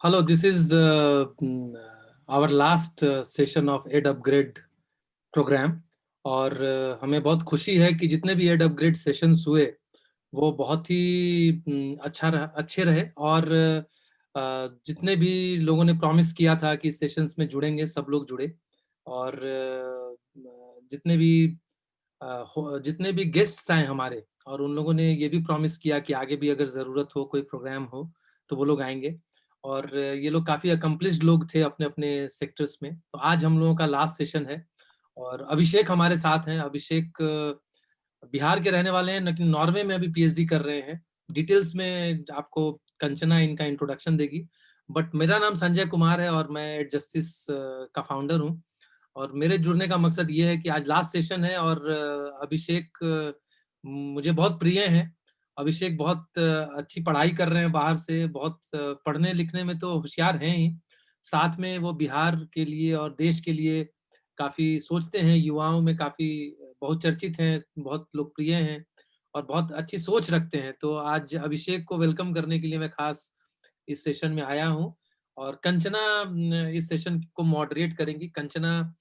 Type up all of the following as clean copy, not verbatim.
Hello, this is our last session of ed upgrade programme. और हमें बहुत खुशी है कि जितने भी एड अपग्रेड सेशंस हुए वो बहुत ही अच्छे रहे। और जितने भी लोगों ने प्रॉमिस किया था कि सेशंस में जुड़ेंगे, सब लोग जुड़े। और जितने भी गेस्ट्स आए हमारे, और उन लोगों ने ये भी प्रॉमिस किया कि आगे भी अगर ज़रूरत हो, कोई प्रोग्राम हो, तो वो लोग आएंगे। और ये लोग काफ़ी अकम्प्लिश्ड लोग थे अपने अपने सेक्टर्स में। तो आज हम लोगों का लास्ट सेशन है और अभिषेक हमारे साथ हैं। अभिषेक बिहार के रहने वाले हैं, लेकिन नॉर्वे में अभी पीएचडी कर रहे हैं। डिटेल्स में आपको कंचना इनका इंट्रोडक्शन देगी। बट मेरा नाम संजय कुमार है और मैं एड जस्टिस का फाउंडर हूँ। और मेरे जुड़ने का मकसद ये है कि आज लास्ट सेशन है और अभिषेक मुझे बहुत प्रिय हैं। अभिषेक बहुत अच्छी पढ़ाई कर रहे हैं बाहर से, बहुत पढ़ने लिखने में तो होशियार हैं ही, साथ में वो बिहार के लिए और देश के लिए काफी सोचते हैं। युवाओं में काफी बहुत चर्चित हैं, बहुत लोकप्रिय हैं और बहुत अच्छी सोच रखते हैं। तो आज अभिषेक को वेलकम करने के लिए मैं खास इस सेशन में आया हूँ। और कंचना इस सेशन को मॉडरेट करेंगी। Kanchana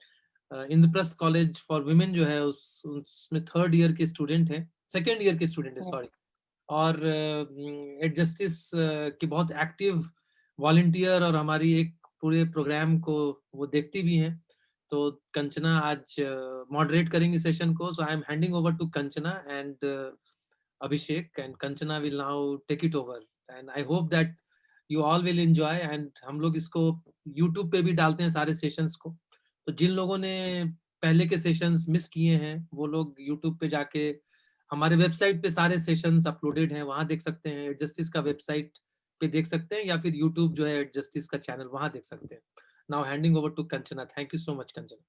Indraprastha college for women जो है उसमें थर्ड ईयर के स्टूडेंट है, सेकेंड ईयर के स्टूडेंट है, सॉरी। और एड जस्टिस की बहुत एक्टिव वॉलंटियर और हमारी एक पूरे प्रोग्राम को वो देखती भी हैं। तो कंचना आज मॉडरेट करेंगी सेशन को। So I am handing over to Kanchana and Abhishek, and Kanchana will now take it over. And I hope that you all will enjoy. And हम लोग इसको यूट्यूब पे भी डालते हैं सारे सेशंस को। तो जिन लोगों ने पहले के सेशंस मिस किए हैं वो लोग यूट्यूब पे जाके हमारे वेबसाइट पे सारे सेशंस अपलोडेड हैं, वहां देख सकते हैं। एड जस्टिस का वेबसाइट पे देख सकते हैं, या फिर यूट्यूब जो है एड जस्टिस का चैनल, वहां देख सकते हैं। Now handing over to Kanchana. Thank you so much Kanchana.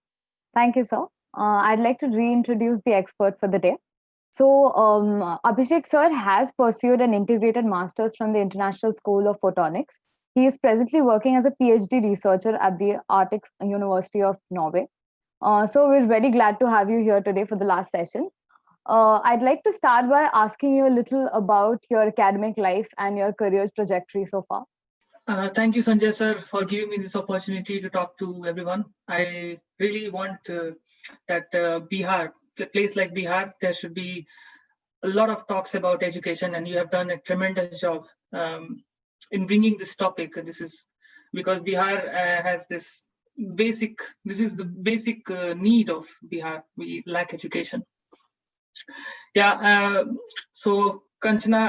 Thank you, sir. I'd like to reintroduce the expert for the day. So, Abhishek sir has pursued an integrated master's from the International School of Photonics. He is presently working as a PhD researcher at the Arctic University of Norway. So, we're very glad to have you here today for the last session. I'd like to start by asking you a little about your academic life and your career trajectory so far. Thank you, Sanjay sir, for giving me this opportunity to talk to everyone. I really want that Bihar, a place like Bihar, there should be a lot of talks about education, and you have done a tremendous job in bringing this topic. This is because Bihar has this is the basic need of Bihar. We lack education. Yeah, so Kanchana,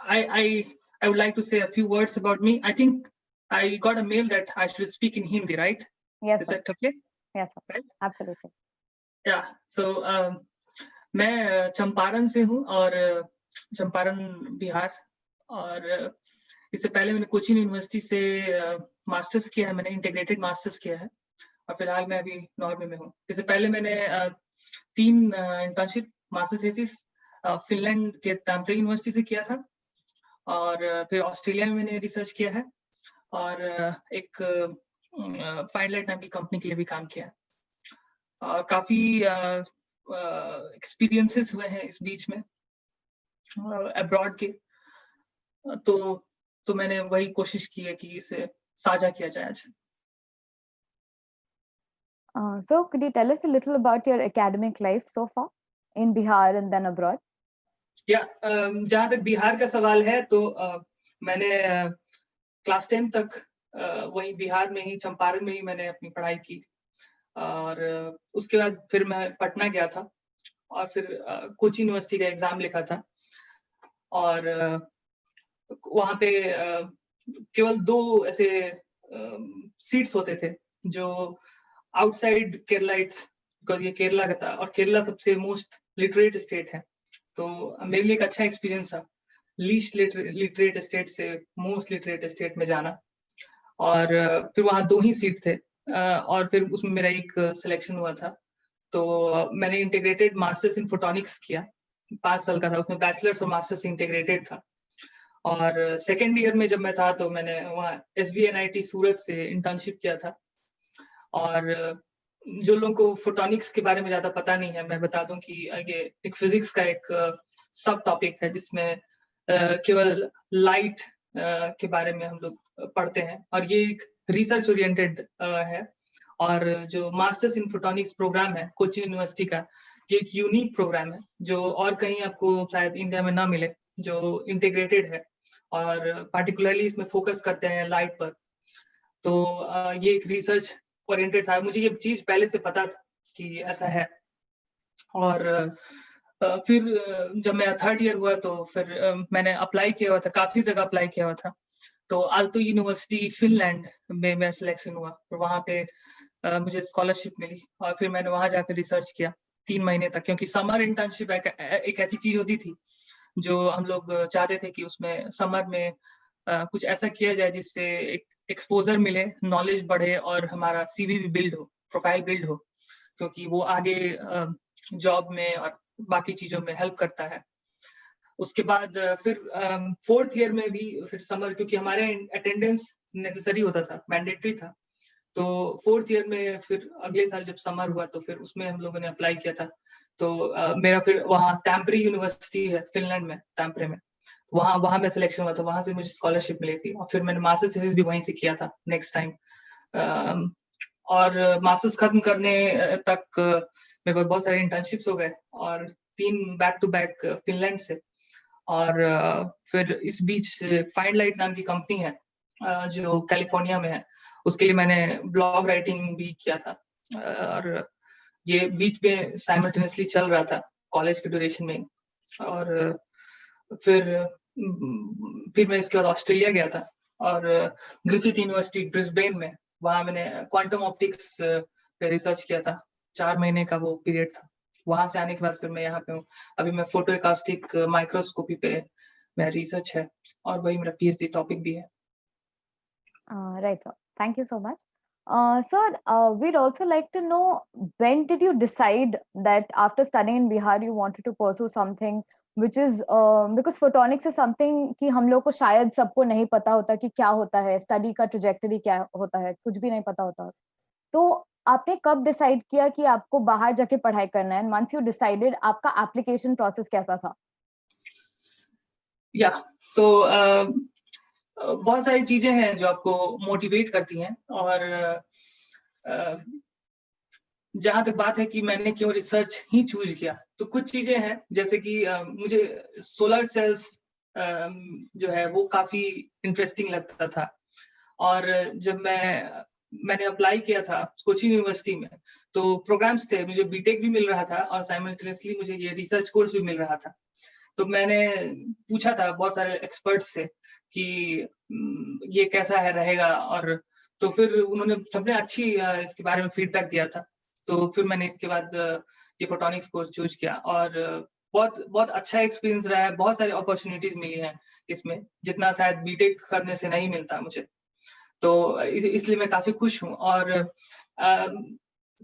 I would like to say a few words about me. I think I got a mail that I should speak in Hindi, right? Yes, Is sir. that okay? Yes, sir. Right? Absolutely. Yeah, so मैं चंपारण से हूँ और चंपारण बिहार। और इससे पहले मैंने Cochin university से masters किया है, मैंने इंटीग्रेटेड मास्टर्स किया है और फिलहाल मैं अभी नॉर्वे में हूँ। इससे पहले मैंने 3 इंटर्नशिप मास्टर थीसिस फिनलैंड के टैम्परे यूनिवर्सिटी से किया था, और फिर ऑस्ट्रेलिया में मैंने रिसर्च किया है, और एक फाइनलाइट नाम की कंपनी के लिए भी काम किया है। काफी एक्सपीरियंसेस हुए हैं इस बीच में अब्रॉड के। तो मैंने वही कोशिश की है कि इसे साझा किया जाए आज। So, could you tell us a little about your academic life so far in Bihar and then abroad? जहाँ तक बिहार का सवाल है तो मैंने क्लास 10 तक वही बिहार में ही, चंपारण में ही मैंने अपनी पढ़ाई की। और उसके बाद फिर मैं पटना गया था और फिर कोचिन यूनिवर्सिटी का एग्जाम लिखा था। और वहाँ पे केवल 2 ऐसे सीट्स होते थे जो आउटसाइड केरलाइट्स, बिकॉज ये केरला का था और केरला सबसे मोस्ट लिटरेट स्टेट है। तो मेरे लिए एक अच्छा एक्सपीरियंस था लीस्ट लिटरेट स्टेट से मोस्ट लिटरेट स्टेट में जाना। और फिर वहाँ 2 ही सीट थे और फिर उसमें मेरा एक सिलेक्शन हुआ था। तो मैंने इंटीग्रेटेड मास्टर्स इन फोटोनिक्स किया, 5 साल का था, उसमें बैचलर्स और मास्टर्स इंटीग्रेटेड था। और सेकेंड ईयर में जब मैं था तो मैंने वहाँ SBNIT सूरत से इंटर्नशिप किया था। और जो लोगों को फोटोनिक्स के बारे में ज्यादा पता नहीं है, मैं बता दूं कि ये एक फिजिक्स का एक सब टॉपिक है जिसमें केवल लाइट के बारे में हम लोग पढ़ते हैं, और ये एक रिसर्च ओरिएंटेड है। और जो मास्टर्स इन फोटोनिक्स प्रोग्राम है कोचिन यूनिवर्सिटी का, ये एक यूनिक प्रोग्राम है जो और कहीं आपको शायद इंडिया में ना मिले, जो इंटीग्रेटेड है और पार्टिकुलरली इसमें फोकस करते हैं लाइट पर। तो ये एक रिसर्च ओरिएंटेड था, मुझे ये चीज पहले से पता था कि ऐसा है। और फिर जब मेरा थर्ड ईयर हुआ तो फिर मैंने अप्लाई किया हुआ था, काफी जगह अप्लाई किया हुआ था। तो आल्तो यूनिवर्सिटी फिनलैंड में मेरा सिलेक्शन हुआ, और वहाँ पे मुझे स्कॉलरशिप मिली, और फिर मैंने वहाँ जाकर रिसर्च किया 3 महीने तक, क्योंकि समर इंटर्नशिप एक ऐसी चीज होती थी जो हम लोग चाहते थे कि उसमें समर में कुछ ऐसा किया जाए जिससे एक एक्सपोजर मिले, नॉलेज बढ़े और हमारा सीवी भी बिल्ड हो, प्रोफाइल बिल्ड हो, क्योंकि वो आगे जॉब में और बाकी चीजों में हेल्प करता है। उसके बाद फिर 4th ईयर में भी फिर समर, क्योंकि हमारे अटेंडेंस नेसेसरी होता था, मैंडेटरी था। तो 4th ईयर में फिर अगले साल जब समर हुआ तो फिर उसमें हम लोगों ने अप्लाई किया था। तो मेरा फिर वहाँ टैम्परे यूनिवर्सिटी है फिनलैंड में, टैम्परे में, वहाँ में सिलेक्शन हुआ था, वहाँ से मुझे स्कॉलरशिप मिली थी, और फिर मैंने मास्टर थीसिस भी वहीं से किया था नेक्स्ट टाइम। और मास्टर्स खत्म करने तक मेरे पास बहुत सारे इंटर्नशिप्स हो गए, और 3 बैक टू बैक फिनलैंड से। और फिर इस बीच फाइंड लाइट नाम की कंपनी है जो कैलिफोर्निया में है, उसके लिए मैंने ब्लॉग राइटिंग भी किया था, और ये बीच में साइमल्टेनियसली चल रहा था कॉलेज के ड्यूरेशन में। और फिर मैं इसके बाद ऑस्ट्रेलिया गया था, और ग्रिफिथ यूनिवर्सिटी ब्रिस्बेन में, वहाँ मैंने क्वांटम ऑप्टिक्स पे रिसर्च किया था। 4 महीने का वो पीरियड था। वहां से आने के बाद फिर मैं यहाँ पे हूँ। अभी मैं फोटोकास्टिक माइक्रोस्कोपी पे मेरा रिसर्च है, और वही मेरा पीएचडी टॉपिक भी है। Right, sir. Thank you so much. Sir, we'd also like to know, when did you decide that after studying in Bihar you wanted to pursue something which is because photonics is something कि हम लोग को शायद सबको नहीं पता होता कि क्या होता है, स्टडी का ट्रेजेक्टरी क्या होता है, कुछ भी नहीं पता होता। तो आपने कब डिसाइड किया कि आपको बाहर जाके पढ़ाई करना है, एंड वंस यू डिसाइडेड आपका एप्लीकेशन प्रोसेस कैसा था? या तो बहुत सारी चीजें हैं जो आपको मोटिवेट करती हैं, और जहां तक बात है कि मैंने क्यों रिसर्च ही चूज किया, तो कुछ चीजें हैं, जैसे कि मुझे सोलर सेल्स जो है वो काफी इंटरेस्टिंग लगता था। और जब मैंने अप्लाई किया था कोचिन यूनिवर्सिटी में, तो प्रोग्राम्स थे, मुझे बीटेक भी मिल रहा था और साइमल्टेनियसली मुझे ये रिसर्च कोर्स भी मिल रहा था। तो मैंने पूछा था बहुत सारे एक्सपर्ट्स से कि ये कैसा है रहेगा, और तो फिर उन्होंने सबने अच्छी इसके बारे में फीडबैक दिया था। तो फिर मैंने इसके बाद ये फोटोनिक्स कोर्स चूज किया, और बहुत बहुत अच्छा एक्सपीरियंस रहा है। बहुत सारी अपॉर्चुनिटीज मिली हैं इसमें, जितना शायद बीटेक करने से नहीं मिलता मुझे। तो इसलिए मैं काफी खुश हूँ। और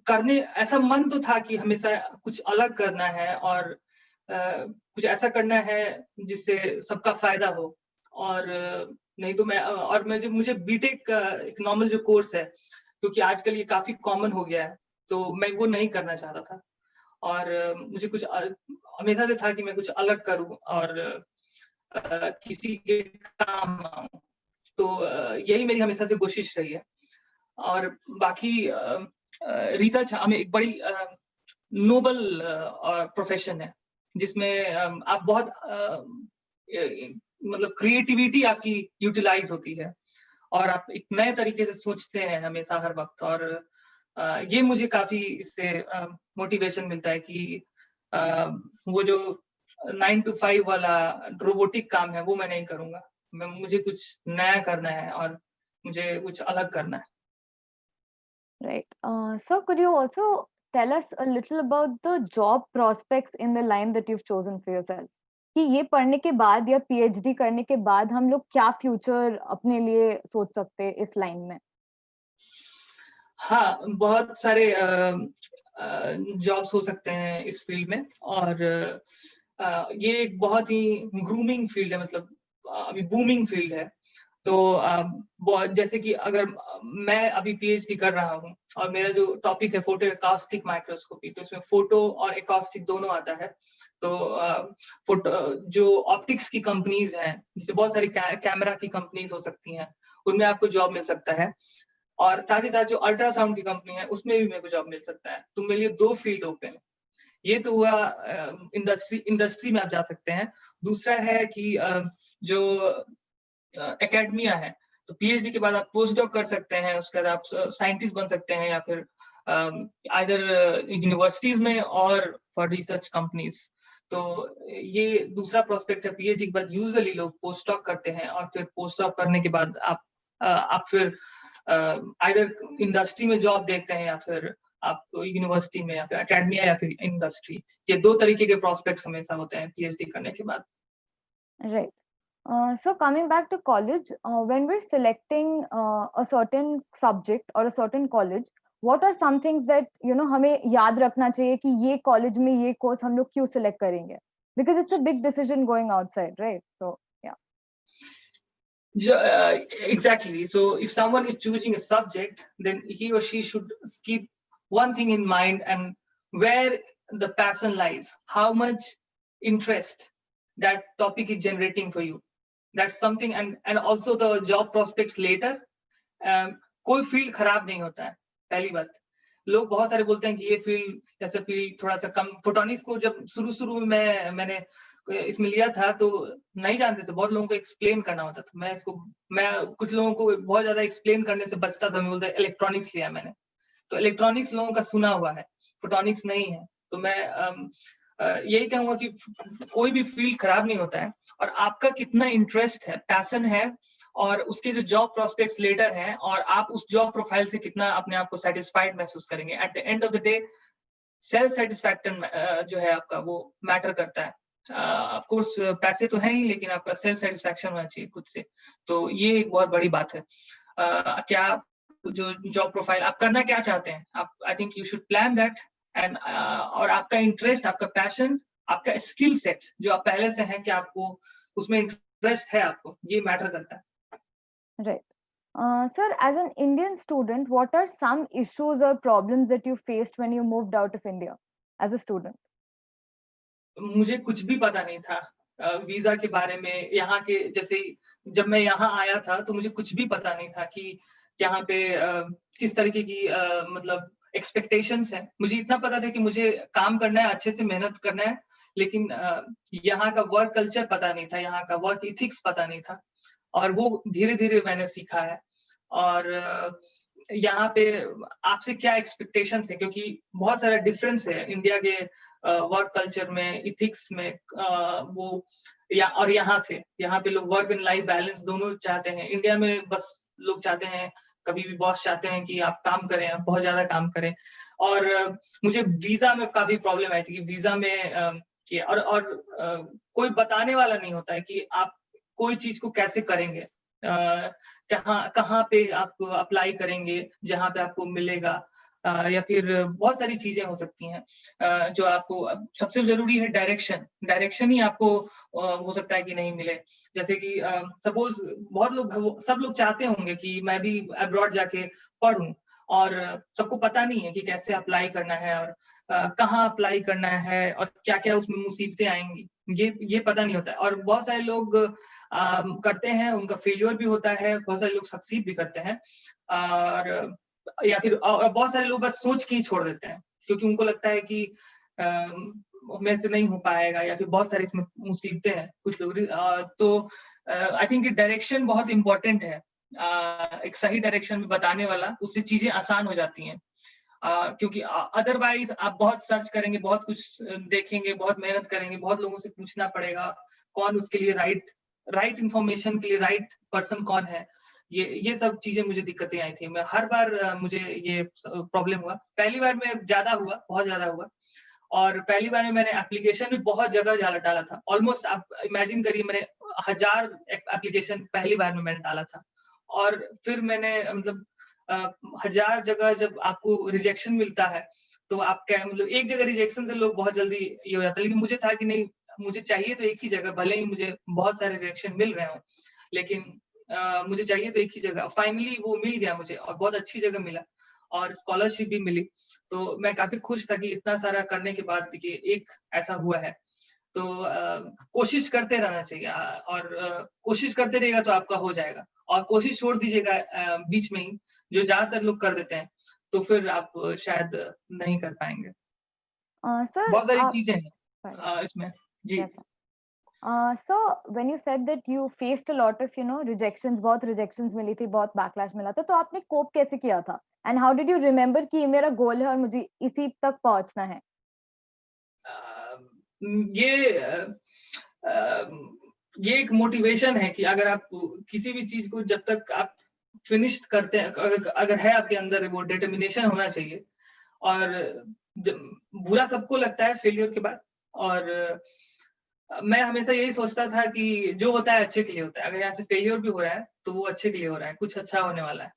करने ऐसा मन तो था कि हमेशा कुछ अलग करना है, और कुछ ऐसा करना है जिससे सबका फायदा हो। और नहीं तो मुझे बीटेक का एक नॉर्मल जो कोर्स है, क्योंकि आजकल ये काफी कॉमन हो गया है, तो मैं वो नहीं करना चाहता था। और मुझे कुछ हमेशा से था कि मैं कुछ अलग करूं और किसी के काम आऊं। तो यही मेरी हमेशा से कोशिश रही है। और बाकी रिसर्च हमें एक बड़ी नोबल प्रोफेशन है, जिसमें आप बहुत मतलब क्रिएटिविटी आपकी यूटिलाइज होती है, और आप एक नए तरीके से सोचते हैं हमेशा हर वक्त। और ये मुझे काफी इससे मोटिवेशन मिलता है कि वो जो 9 to 5 वाला रोबोटिक काम है वो मैं नहीं करूंगा। मुझे कुछ नया करना है, और मुझे कुछ अलग करना है। Right. So could you also tell us a little about the job prospects in the line that you've chosen for yourself? कि ये पढ़ने के बाद या पीएचडी करने के बाद हम लोग क्या फ्यूचर अपने लिए सोच सकते हैं इस लाइन में? हाँ, बहुत सारे जॉब्स हो सकते हैं इस फील्ड में, और ये एक बहुत ही ग्रूमिंग फील्ड है, मतलब अभी बूमिंग फील्ड है। तो जैसे कि अगर मैं अभी पीएचडी कर रहा हूँ और मेरा जो टॉपिक है फोटो एकॉस्टिक माइक्रोस्कोपी, तो इसमें फोटो और एकॉस्टिक दोनों आता है। तो फोटो जो ऑप्टिक्स की कंपनीज हैं, जैसे बहुत सारी कैमरा की कंपनीज हो सकती हैं, उनमें आपको जॉब मिल सकता है। और साथ ही साथ जो अल्ट्रासाउंड की कंपनी है, उसमें भी मेरे को जॉब मिल सकता है। तो मेरे लिए 2 फील्ड ओपन है। ये तो हुआ इंडस्ट्री में आप जा सकते हैं। दूसरा है कि जो एकेडमिया है, तो पीएचडी के बाद आप पोस्ट डॉक कर सकते हैं, उसके बाद आप साइंटिस्ट बन सकते हैं, या फिर आइदर यूनिवर्सिटीज में और फॉर रिसर्च कंपनीज। तो ये दूसरा प्रोस्पेक्ट है। पीएचडी के बाद यूजुअली लोग पोस्ट डॉक करते हैं, और फिर पोस्ट डॉक करने के बाद आप फिर आइदर इंडस्ट्री में जॉब देखते हैं, या फिर आप यूनिवर्सिटी में, या फिर एकेडमिया, या फिर इंडस्ट्री। ये 2 तरीके के प्रोस्पेक्ट्स हमेशा होते हैं पीएचडी करने के बाद। Right. So coming back to college, when we're selecting a certain subject or a certain college, what are some things that हमें याद रखना चाहिए कि ये college में ये course हम लोग क्यों select करेंगे? Because it's a big decision going outside, right? So yeah. Exactly. So if someone is choosing a subject, then he or she should keep one thing in mind, and where the passion lies, how much interest that topic is generating for you. That's something, and also the job prospects later. कोई field खराब नहीं होता है। पहली बात, लोग बहुत सारे बोलते हैं कि ये फील्ड ऐसा फील्ड थोड़ा सा कम। फोटोनिक्स को जब शुरू में मैंने इसमें लिया था, तो नहीं जानते थे, बहुत लोगों को एक्सप्लेन करना होता था। मैं कुछ लोगों को बहुत ज्यादा एक्सप्लेन करने से बचता था। मैं बोलता इलेक्ट्रॉनिक्स लिया मैंने, तो इलेक्ट्रॉनिक्स लोगों का सुना हुआ है, फोटोनिक्स नहीं है। तो मैं यही कहूंगा कि कोई भी फील्ड खराब नहीं होता है, और आपका कितना इंटरेस्ट है, पैशन है, और उसके जो जॉब प्रोस्पेक्ट्स लेटर हैं, और आप उस जॉब प्रोफाइल से कितना अपने आप को सेटिस्फाइड महसूस करेंगे। At the end of the day self satisfaction जो है आपका, वो मैटर करता है। ऑफ कोर्स पैसे तो हैं ही, लेकिन आपका सेल्फ सेटिस्फैक्शन होना चाहिए खुद से। तो ये एक बहुत बड़ी बात है। क्या जो जॉब प्रोफाइल आप करना क्या चाहते हैं, आप आई think you should plan that, and और आपका इंटरेस्ट, आपका पैशन, आपका स्किल सेट जो आप पहले से हैं, कि आपको उसमें इंटरेस्ट है, आपको ये मैटर करता है। Right. Sir, as an Indian student, what are some issues or problems that you faced when you moved out of India as a student? मुझे कुछ भी पता नहीं था वीजा के बारे में। यहाँ के जैसे जब मैं यहाँ आया था, तो मुझे कुछ भी पता नहीं था कि यहाँ पे किस तरीके की मतलब एक्सपेक्टेशंस है। मुझे इतना पता था कि मुझे काम करना है, अच्छे से मेहनत करना है, लेकिन यहाँ का वर्क कल्चर पता नहीं था, यहाँ का वर्क इथिक्स पता नहीं था, और वो धीरे-धीरे मैंने सीखा है। और यहाँ पे आपसे क्या एक्सपेक्टेशंस है, क्योंकि बहुत सारा डिफरेंस है इंडिया के वर्क कल्चर में, इथिक्स में, वो और यहाँ पे लोग वर्क एंड लाइफ बैलेंस दोनों चाहते हैं। इंडिया में बस लोग चाहते हैं, कभी भी बॉस चाहते हैं कि आप काम करें, आप बहुत ज्यादा काम करें। और मुझे वीजा में काफी प्रॉब्लम आई थी कि वीजा में कोई बताने वाला नहीं होता है कि आप कोई चीज को कैसे करेंगे, कहाँ पे आप अप्लाई करेंगे, जहाँ पे आपको मिलेगा, या फिर बहुत सारी चीजें हो सकती हैं जो आपको। सबसे जरूरी है डायरेक्शन ही आपको हो सकता है कि नहीं मिले। जैसे कि सपोज सब लोग चाहते होंगे कि मैं भी अब्रॉड जाके पढ़ूं, और सबको पता नहीं है कि कैसे अप्लाई करना है, और कहाँ अप्लाई करना है, और क्या क्या उसमें मुसीबतें आएंगी, ये पता नहीं होता है। और बहुत सारे लोग करते हैं, उनका फेलियर भी होता है, बहुत सारे लोग सक्सीड भी करते हैं, और या फिर बहुत सारे लोग बस सोच के ही छोड़ देते हैं, क्योंकि उनको लगता है कि मेरे से नहीं हो पाएगा, या फिर बहुत सारी इसमें मुसीबतें हैं कुछ लोग। तो आई थिंक डायरेक्शन बहुत इंपॉर्टेंट है, एक सही डायरेक्शन में बताने वाला, उससे चीजें आसान हो जाती हैं। क्योंकि अदरवाइज आप बहुत सर्च करेंगे, बहुत कुछ देखेंगे, बहुत मेहनत करेंगे, बहुत लोगों से पूछना पड़ेगा कौन उसके लिए राइट इंफॉर्मेशन के लिए राइट पर्सन कौन है। ये सब चीजें मुझे दिक्कतें आई थी। मैं हर बार मुझे ये प्रॉब्लम हुआ। पहली बार में बहुत ज्यादा हुआ, और पहली बार में मैंने एप्लीकेशन भी बहुत जगह डाला था। ऑलमोस्ट आप इमेजिन करिए, मैंने 1000 एप्लीकेशन पहली बार में मैंने डाला था, और फिर मैंने मतलब 1000 जगह जब आपको रिजेक्शन मिलता है, तो आप क्या मतलब एक जगह रिजेक्शन से लोग बहुत जल्दी ये हो जाता है। लेकिन मुझे था कि नहीं, मुझे चाहिए तो एक ही जगह, भले ही मुझे बहुत सारे रिजेक्शन मिल रहे हों, लेकिन मुझे चाहिए तो एक ही जगह, फाइनली वो मिल गया मुझे और बहुत अच्छी जगह मिला और स्कॉलरशिप भी मिली। तो मैं काफ़ी खुश था कि इतना सारा करने के बाद देखिए एक ऐसा हुआ है। तो कोशिश करते रहना चाहिए और कोशिश करते रहिएगा तो आपका हो जाएगा और कोशिश छोड़ दीजिएगा बीच में ही, जो ज़्यादातर लोग कर देते हैं, तो फिर आप शायद नहीं कर पाएँगे। Sir, बहुत सारी चीज़ें हैं sorry. इसमें। जी। Yes, sir. So when you said that you faced a lot of rejections, बहुत rejections मिली थी, बहुत backlash मिला था, तो आपने cope कैसे किया था? And how did you remember कि ये मेरा goal है और मुझे इसी तक पहुंचना है? ये ये एक मोटिवेशन है कि अगर आप किसी भी चीज को जब तक आप फिनिश करते हैं, अगर है आपके अंदर वो डिटर्मिनेशन होना चाहिए। और बुरा सबको लगता है फेलियर के बाद, और मैं हमेशा यही सोचता था कि जो होता है अच्छे के लिए होता है। अगर यहाँ से फेलियर भी हो रहा है तो वो अच्छे के लिए हो रहा है, कुछ अच्छा होने वाला है।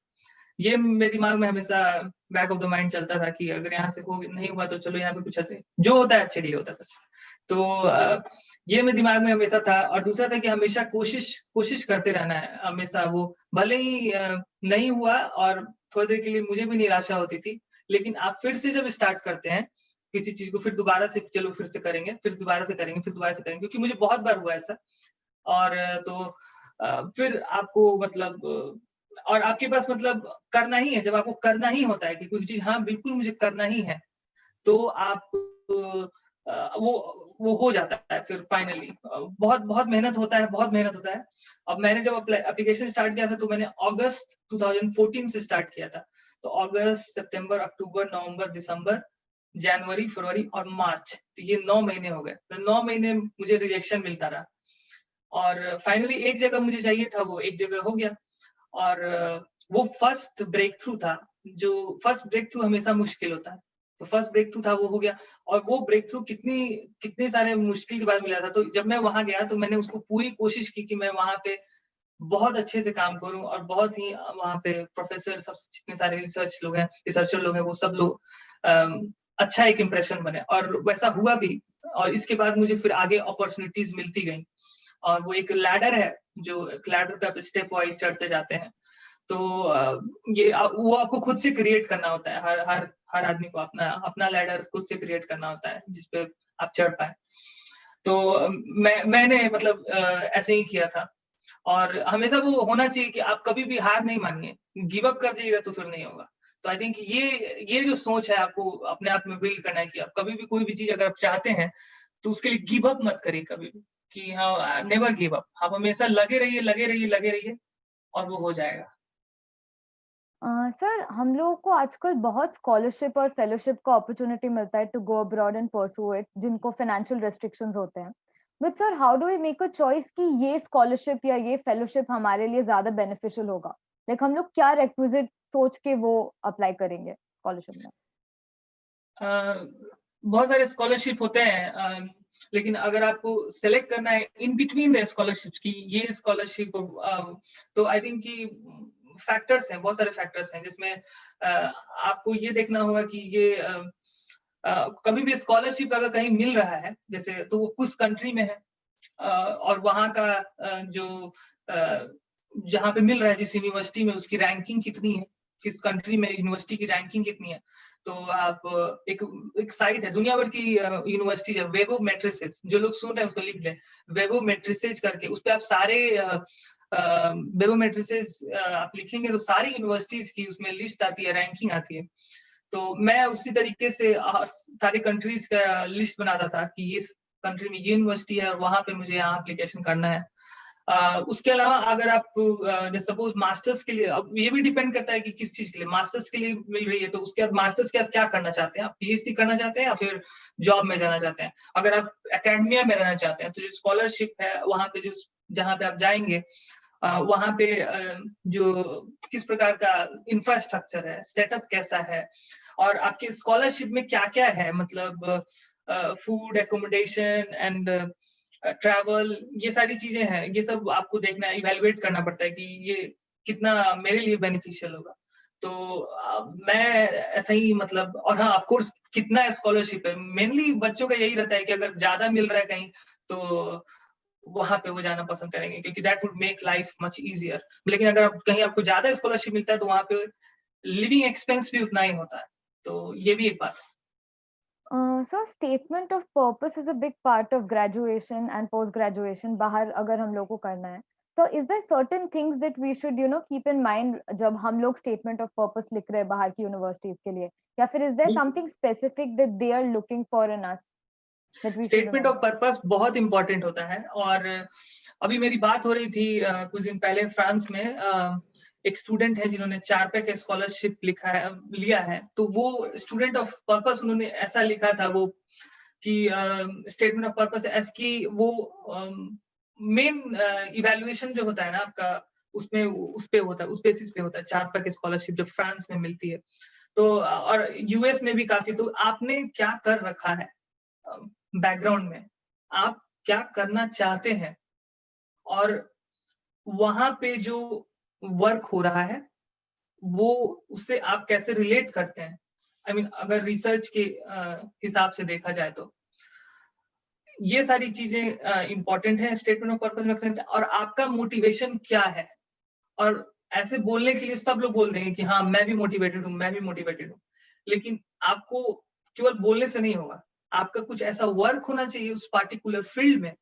ये मेरे दिमाग में हमेशा बैक ऑफ द माइंड चलता था कि अगर यहाँ से नहीं हुआ तो चलो यहाँ पे कुछ अच्छे, जो होता है अच्छे के लिए होता है बस। तो ये मेरे दिमाग में हमेशा था। और दूसरा था कि हमेशा कोशिश करते रहना है हमेशा। वो भले ही नहीं हुआ और थोड़ी देर के लिए मुझे भी निराशा होती थी, लेकिन आप फिर से जब स्टार्ट करते हैं किसी चीज को, फिर दोबारा से चलो फिर से करेंगे, फिर दोबारा से करेंगे, फिर दोबारा से करेंगे, क्योंकि मुझे बहुत बार हुआ ऐसा। और तो फिर आपको मतलब और आपके पास मतलब करना ही है। जब आपको करना ही होता है कि कोई चीज हाँ बिल्कुल मुझे करना ही है, तो आप वो हो जाता है फिर फाइनली। बहुत बहुत मेहनत होता है, बहुत मेहनत होता है। अब मैंने जब एप्लीकेशन स्टार्ट किया था तो मैंने अगस्त 2014 से स्टार्ट किया था। तो अगस्त, सितंबर, अक्टूबर, नवंबर, दिसंबर, जनवरी, फरवरी और मार्च, तो ये 9 महीने हो गए। तो 9 महीने मुझे रिजेक्शन मिलता रहा और फाइनली एक जगह मुझे चाहिए था, वो एक जगह हो गया। और वो फर्स्ट ब्रेक थ्रू था। जो फर्स्ट ब्रेक थ्रू हमेशा मुश्किल होता है, तो फर्स्ट ब्रेक थ्रू था, वो हो गया। और वो ब्रेक थ्रू कितने सारे मुश्किल के बाद मिला था। तो जब मैं वहां गया तो मैंने उसको पूरी कोशिश की कि मैं वहां पे बहुत अच्छे से काम करूं और बहुत ही वहां पे प्रोफेसर सब जितने सारे रिसर्चर लोग हैं वो सब लोग अच्छा एक इम्प्रेशन बने, और वैसा हुआ भी। और इसके बाद मुझे फिर आगे अपॉर्चुनिटीज मिलती गई। और वो एक लैडर है, जो लैडर पे आप स्टेप वाइज चढ़ते जाते हैं। तो ये वो आपको खुद से क्रिएट करना होता है। हर आदमी को अपना लैडर खुद से क्रिएट करना होता है जिसपे आप चढ़ पाए। तो मैंने मतलब ऐसे ही किया था। और हमेशा वो होना चाहिए कि आप कभी भी हार नहीं मानिए। गिव अप कर जाइएगा तो फिर नहीं होगा। तो आई थिंक ये जो सोच है आपको अपने आप में बिल्ड करना है कि आप कभी भी कोई भी चीज अगर आप चाहते हैं तो उसके लिए गिव अप मत करिए कभी भी, कि हाँ नेवर गिव अप। आप हमेशा लगे रहिए और वो हो जाएगा। सर, हम लोगों को आजकल बहुत स्कॉलरशिप और फेलोशिप का अपॉर्चुनिटी मिलता है to go abroad and pursue it, जिनको फाइनेंशियल रेस्ट्रिक्शंस होते हैं। But sir, how do we make a choice कि ये स्कॉलरशिप या ये फेलोशिप हमारे लिए ज्यादा बेनिफिशियल होगा? लाइक हम लोग क्या रिक्विजिट सोच के वो अप्लाई करेंगे स्कॉलरशिप में? बहुत सारे स्कॉलरशिप होते हैं, लेकिन अगर आपको सेलेक्ट करना है इन बिटवीन द स्कॉलरशिप की ये स्कॉलरशिप, तो आई थिंक कि फैक्टर्स हैं, बहुत सारे फैक्टर्स हैं जिसमें आपको ये देखना होगा कि ये कभी भी स्कॉलरशिप अगर कहीं मिल रहा है जैसे, तो वो किस कंट्री में है, और वहाँ का जो जहाँ पे मिल रहा है जिस यूनिवर्सिटी में, उसकी रैंकिंग कितनी है, किस कंट्री में यूनिवर्सिटी की रैंकिंग कितनी है। तो आप एक साइट है दुनिया भर की यूनिवर्सिटी है, वेबो मैट्रिसेस, जो लोग सुन रहे हैं उसको लिख लें, वेबो मैट्रिसेस करके। उस पे आप सारे वेबो मैट्रिसेस आप लिखेंगे तो सारी यूनिवर्सिटीज की उसमें लिस्ट आती है, रैंकिंग आती है। तो मैं उसी तरीके से सारे कंट्रीज का लिस्ट बनाता था कि इस कंट्री में ये यूनिवर्सिटी है और वहां पे मुझे यहाँ एप्लीकेशन करना है। उसके अलावा अगर आप सपोज मास्टर्स के लिए, अब ये भी डिपेंड करता है कि किस चीज के लिए मास्टर्स के लिए मिल रही है, तो उसके बाद मास्टर्स के बाद क्या करना चाहते हैं आप, पीएचडी करना चाहते हैं या फिर जॉब में जाना चाहते हैं। अगर आप एकेडमिया में रहना चाहते हैं तो जो स्कॉलरशिप है वहां पे, जो जहाँ पे आप जाएंगे वहां पे जो किस प्रकार का इंफ्रास्ट्रक्चर है, सेटअप कैसा है, और आपके स्कॉलरशिप में क्या क्या है, मतलब फूड, एकोमोडेशन एंड ट्रैवल, ये सारी चीजें हैं। ये सब आपको देखना है, इवैल्यूएट करना पड़ता है कि ये कितना मेरे लिए बेनिफिशियल होगा। तो मैं ऐसा ही मतलब, और हाँ ऑफ कोर्स कितना स्कॉलरशिप है, मेनली बच्चों का यही रहता है कि अगर ज्यादा मिल रहा है कहीं तो वहां पे वो जाना पसंद करेंगे, क्योंकि that would make life much easier. लेकिन अगर आप कहीं आपको ज्यादा स्कॉलरशिप मिलता है तो वहां पे लिविंग एक्सपेंस भी उतना ही होता है, तो ये भी एक बात है। So statement of purpose is a big part of graduation and post graduation बाहर अगर हम लोग को करना है, so is there certain things that we should keep in mind जब हम लोग statement of purpose लिख रहे हैं बाहर की universities के लिए, या फिर is there something specific that they are looking for in us that we should statement of remember? Purpose बहुत इंपॉर्टेंट होता है। और अभी मेरी बात हो रही थी कुछ दिन पहले फ्रांस में, एक स्टूडेंट है जिन्होंने 4 पैक स्कॉलरशिप लिया है। तो वो स्टूडेंट ऑफ पर्पस उन्होंने ऐसा लिखा था वो कि स्टेटमेंट ऑफ पर्पस एज की वो मेन इवैल्यूएशन जो होता है ना आपका, उसमें उस पे होता है, उस बेसिस पे होता है 4 पैक स्कॉलरशिप जो फ्रांस में मिलती है। तो और यूएस में भी काफी। तो आपने क्या कर रखा है बैकग्राउंड में, आप क्या करना चाहते हैं, और वहां पे जो वर्क हो रहा है वो उससे आप कैसे रिलेट करते हैं। आई मीन अगर रिसर्च के हिसाब से देखा जाए तो ये सारी चीजें इंपॉर्टेंट है स्टेटमेंट ऑफ पर्पस में रखने। और आपका मोटिवेशन क्या है। और ऐसे बोलने के लिए सब लोग बोल देंगे कि हाँ मैं भी मोटिवेटेड हूँ, मैं भी मोटिवेटेड हूँ, लेकिन आपको केवल बोलने से नहीं होगा। आपका कुछ ऐसा वर्क होना चाहिए उस पार्टिकुलर फील्ड में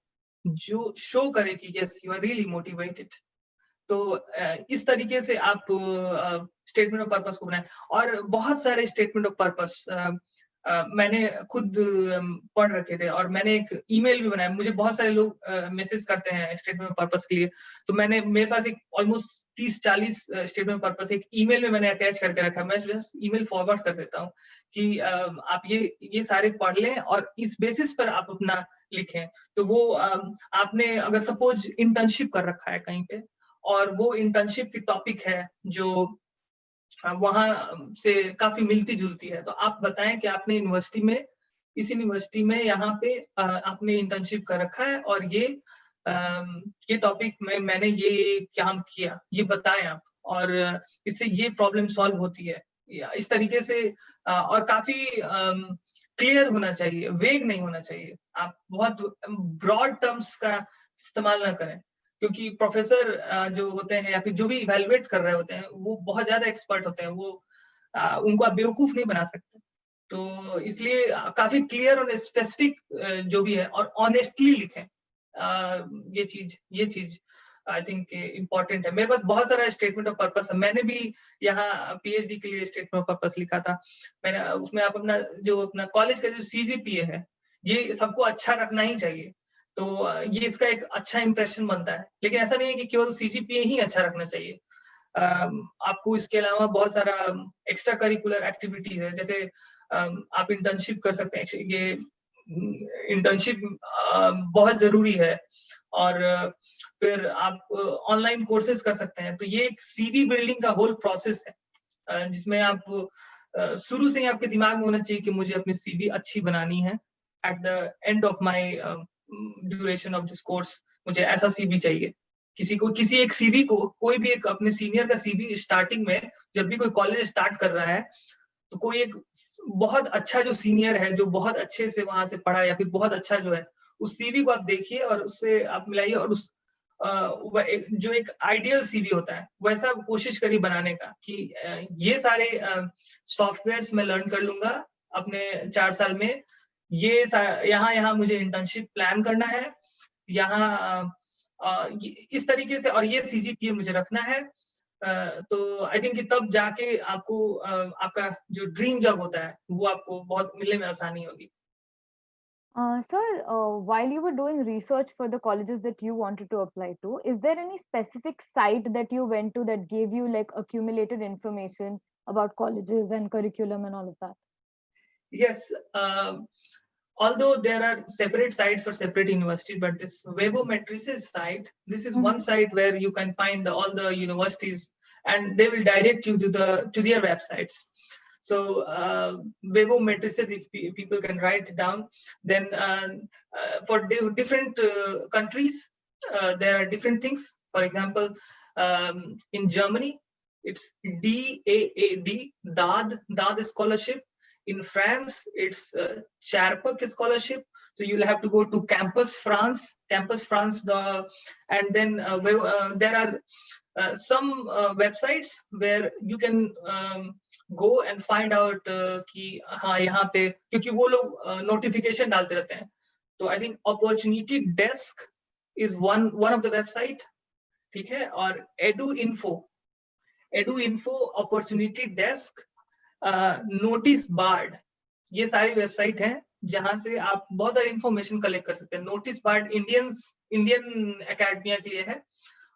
जो शो करे कि yes you are really motivated. तो इस तरीके से आप स्टेटमेंट ऑफ पर्पस को बनाएं। और बहुत सारे स्टेटमेंट ऑफ पर्पस मैंने खुद पढ़ रखे थे, और मैंने एक ईमेल भी बनाया। मुझे बहुत सारे लोग मैसेज करते हैं स्टेटमेंट ऑफ पर्पस के लिए, तो मेरे पास एक ऑलमोस्ट 30-40 स्टेटमेंट ऑफ पर्पस एक ईमेल में मैंने अटैच करके रखा है। मैं जस्ट ईमेल फॉरवर्ड कर देता हूँ कि आप ये सारे पढ़ लें और इस बेसिस पर आप अपना लिखें। तो वो आपने अगर सपोज इंटर्नशिप कर रखा है कहीं पे, और वो इंटर्नशिप की टॉपिक है जो वहां से काफी मिलती जुलती है, तो आप बताएं कि आपने इस यूनिवर्सिटी में यहाँ पे आपने इंटर्नशिप कर रखा है, और ये टॉपिक में मैंने ये काम किया, ये बताएं आप, और इससे ये प्रॉब्लम सॉल्व होती है। इस तरीके से और काफी क्लियर होना चाहिए, वेग नहीं होना चाहिए। आप बहुत ब्रॉड टर्म्स का इस्तेमाल ना करें, क्योंकि प्रोफेसर जो होते हैं या फिर जो भी इवैल्यूएट कर रहे होते हैं वो बहुत ज्यादा एक्सपर्ट होते हैं। वो उनको आप बेवकूफ नहीं बना सकते। तो इसलिए काफी क्लियर और स्पेसिफिक जो भी है और ऑनेस्टली लिखें। ये चीज आई थिंक इम्पोर्टेंट है। मेरे पास बहुत सारा स्टेटमेंट ऑफ पर्पस है। मैंने भी यहाँ पीएचडी के लिए स्टेटमेंट ऑफ पर्पस लिखा था। मैंने उसमें आप अपना कॉलेज का जो सीजीपीए है ये सबको अच्छा रखना ही चाहिए। तो ये इसका एक अच्छा इंप्रेशन बनता है। लेकिन ऐसा नहीं है कि केवल सीजीपीए ही अच्छा रखना चाहिए। आपको इसके अलावा बहुत सारा एक्स्ट्रा करिकुलर एक्टिविटीज है। जैसे आप इंटर्नशिप कर सकते हैं। ये इंटर्नशिप बहुत जरूरी है। और फिर आप ऑनलाइन कोर्सेज कर सकते हैं। तो ये एक सीवी बिल्डिंग का होल प्रोसेस है, जिसमें आप शुरू से ही आपके दिमाग में होना चाहिए कि मुझे अपनी सीवी अच्छी बनानी है। At the end of my duration of this course मुझे ऐसा सीवी चाहिए। किसी एक सीवी को, कोई भी एक अपने सीनियर का सीवी स्टार्टिंग में जब भी कोई कॉलेज स्टार्ट कर रहा है, तो कोई एक बहुत अच्छा जो सीनियर है जो बहुत अच्छे से वहां से पढ़ा या फिर बहुत अच्छा जो है, उस सीवी को आप देखिए और उससे आप मिलाइए, और उस जो एक आइडियल सीवी होता है वैसा कोशिश करिए बनाने का कि ये सारे सॉफ्टवेयर्स मैं लर्न कर लूंगा अपने 4 साल में। ये यहाँ मुझे इंटर्नशिप प्लान करना है, यहाँ इस तरीके से, और ये सीजीपीए मुझे रखना है। तो आई थिंक कि तब जाके आपको आपका जो ड्रीम जॉब होता है वो आपको बहुत मिलने में आसानी होगी। Sir, while you were doing research for the colleges that you wanted to apply to, is there any specific site that you went to that gave you like accumulated information about colleges and curriculum and all of that? Yes, although there are separate sites for separate universities, but this Webometrics site, this is one site where you can find all the universities, and they will direct you to their websites. So Webometrics, if people can write it down, then for different countries, there are different things. For example, in Germany, it's DAAD, DAD scholarship. In France, it's Charpak scholarship. So you'll have to go to Campus France, and then there are some websites where you can go and find out कि हाँ यहाँ पे, क्योंकि वो लोग notification डालते रहते हैं. तो I think Opportunity Desk is one of the website, ठीक है. और Edu Info, Opportunity Desk, Notice Bard, ये सारी वेबसाइट हैं जहां से आप बहुत सारी इंफॉर्मेशन कलेक्ट कर सकते हैं. नोटिस बार्ड इंडियन एकेडमिया के लिए है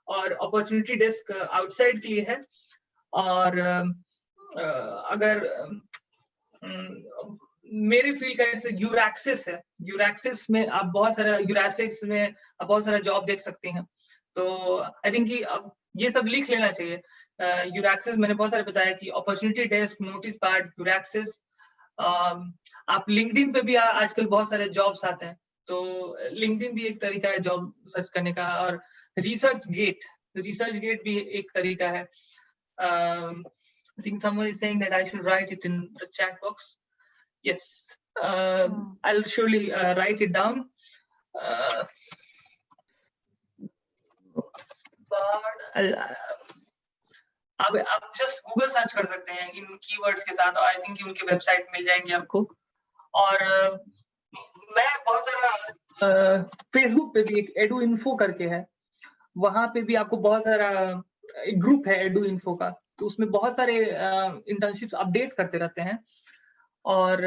और अपॉर्चुनिटी डेस्क आउटसाइड के लिए है. और अगर मेरे फील्ड का जैसे यूरैक्सिस है, यूरैक्सिस में आप बहुत सारा जॉब देख सकते हैं. तो आई थिंक कि अब ये सब लिख लेना चाहिए. यूरैक्सिस मैंने बहुत सारे बताया कि अपॉर्चुनिटी डेस्क, नोटिस बार्ड, यूरैक्सिस. आप लिंक्डइन पे भी आजकल बहुत सारे जॉब्स आते हैं, तो लिंक्डइन भी एक तरीका है जॉब सर्च करने का. और रिसर्च गेट भी एक तरीका है. I think someone is saying that I should write it in the chat box. Yes, I'll surely write it down. आप जस्ट गूगल सर्च कर सकते हैं इन कीवर्ड्स के साथ, और आई थिंक उनकी वेबसाइट मिल जाएंगी आपको. और मैं बहुत सारा फेसबुक पे भी एक एडू इन्फो करके है, वहां पे भी आपको बहुत सारा एक ग्रुप है एडू इन्फो का, तो उसमें बहुत सारे इंटर्नशिप्स अपडेट करते रहते हैं. और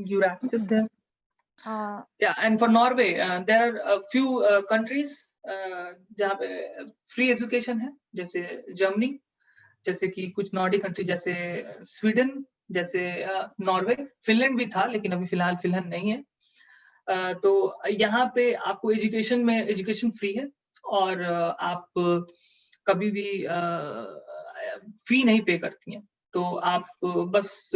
यूरैक्सिस है. And for Norway there are a few countries जहाँ पे फ्री एजुकेशन है, जैसे जर्मनी, जैसे कि कुछ नॉर्डिक कंट्री जैसे स्वीडन, जैसे नॉर्वे. फिनलैंड भी था लेकिन अभी फिलहाल फिनलैंड नहीं है. तो यहाँ पे आपको एजुकेशन फ्री है और आप कभी भी फी नहीं पे करती हैं. तो आप बस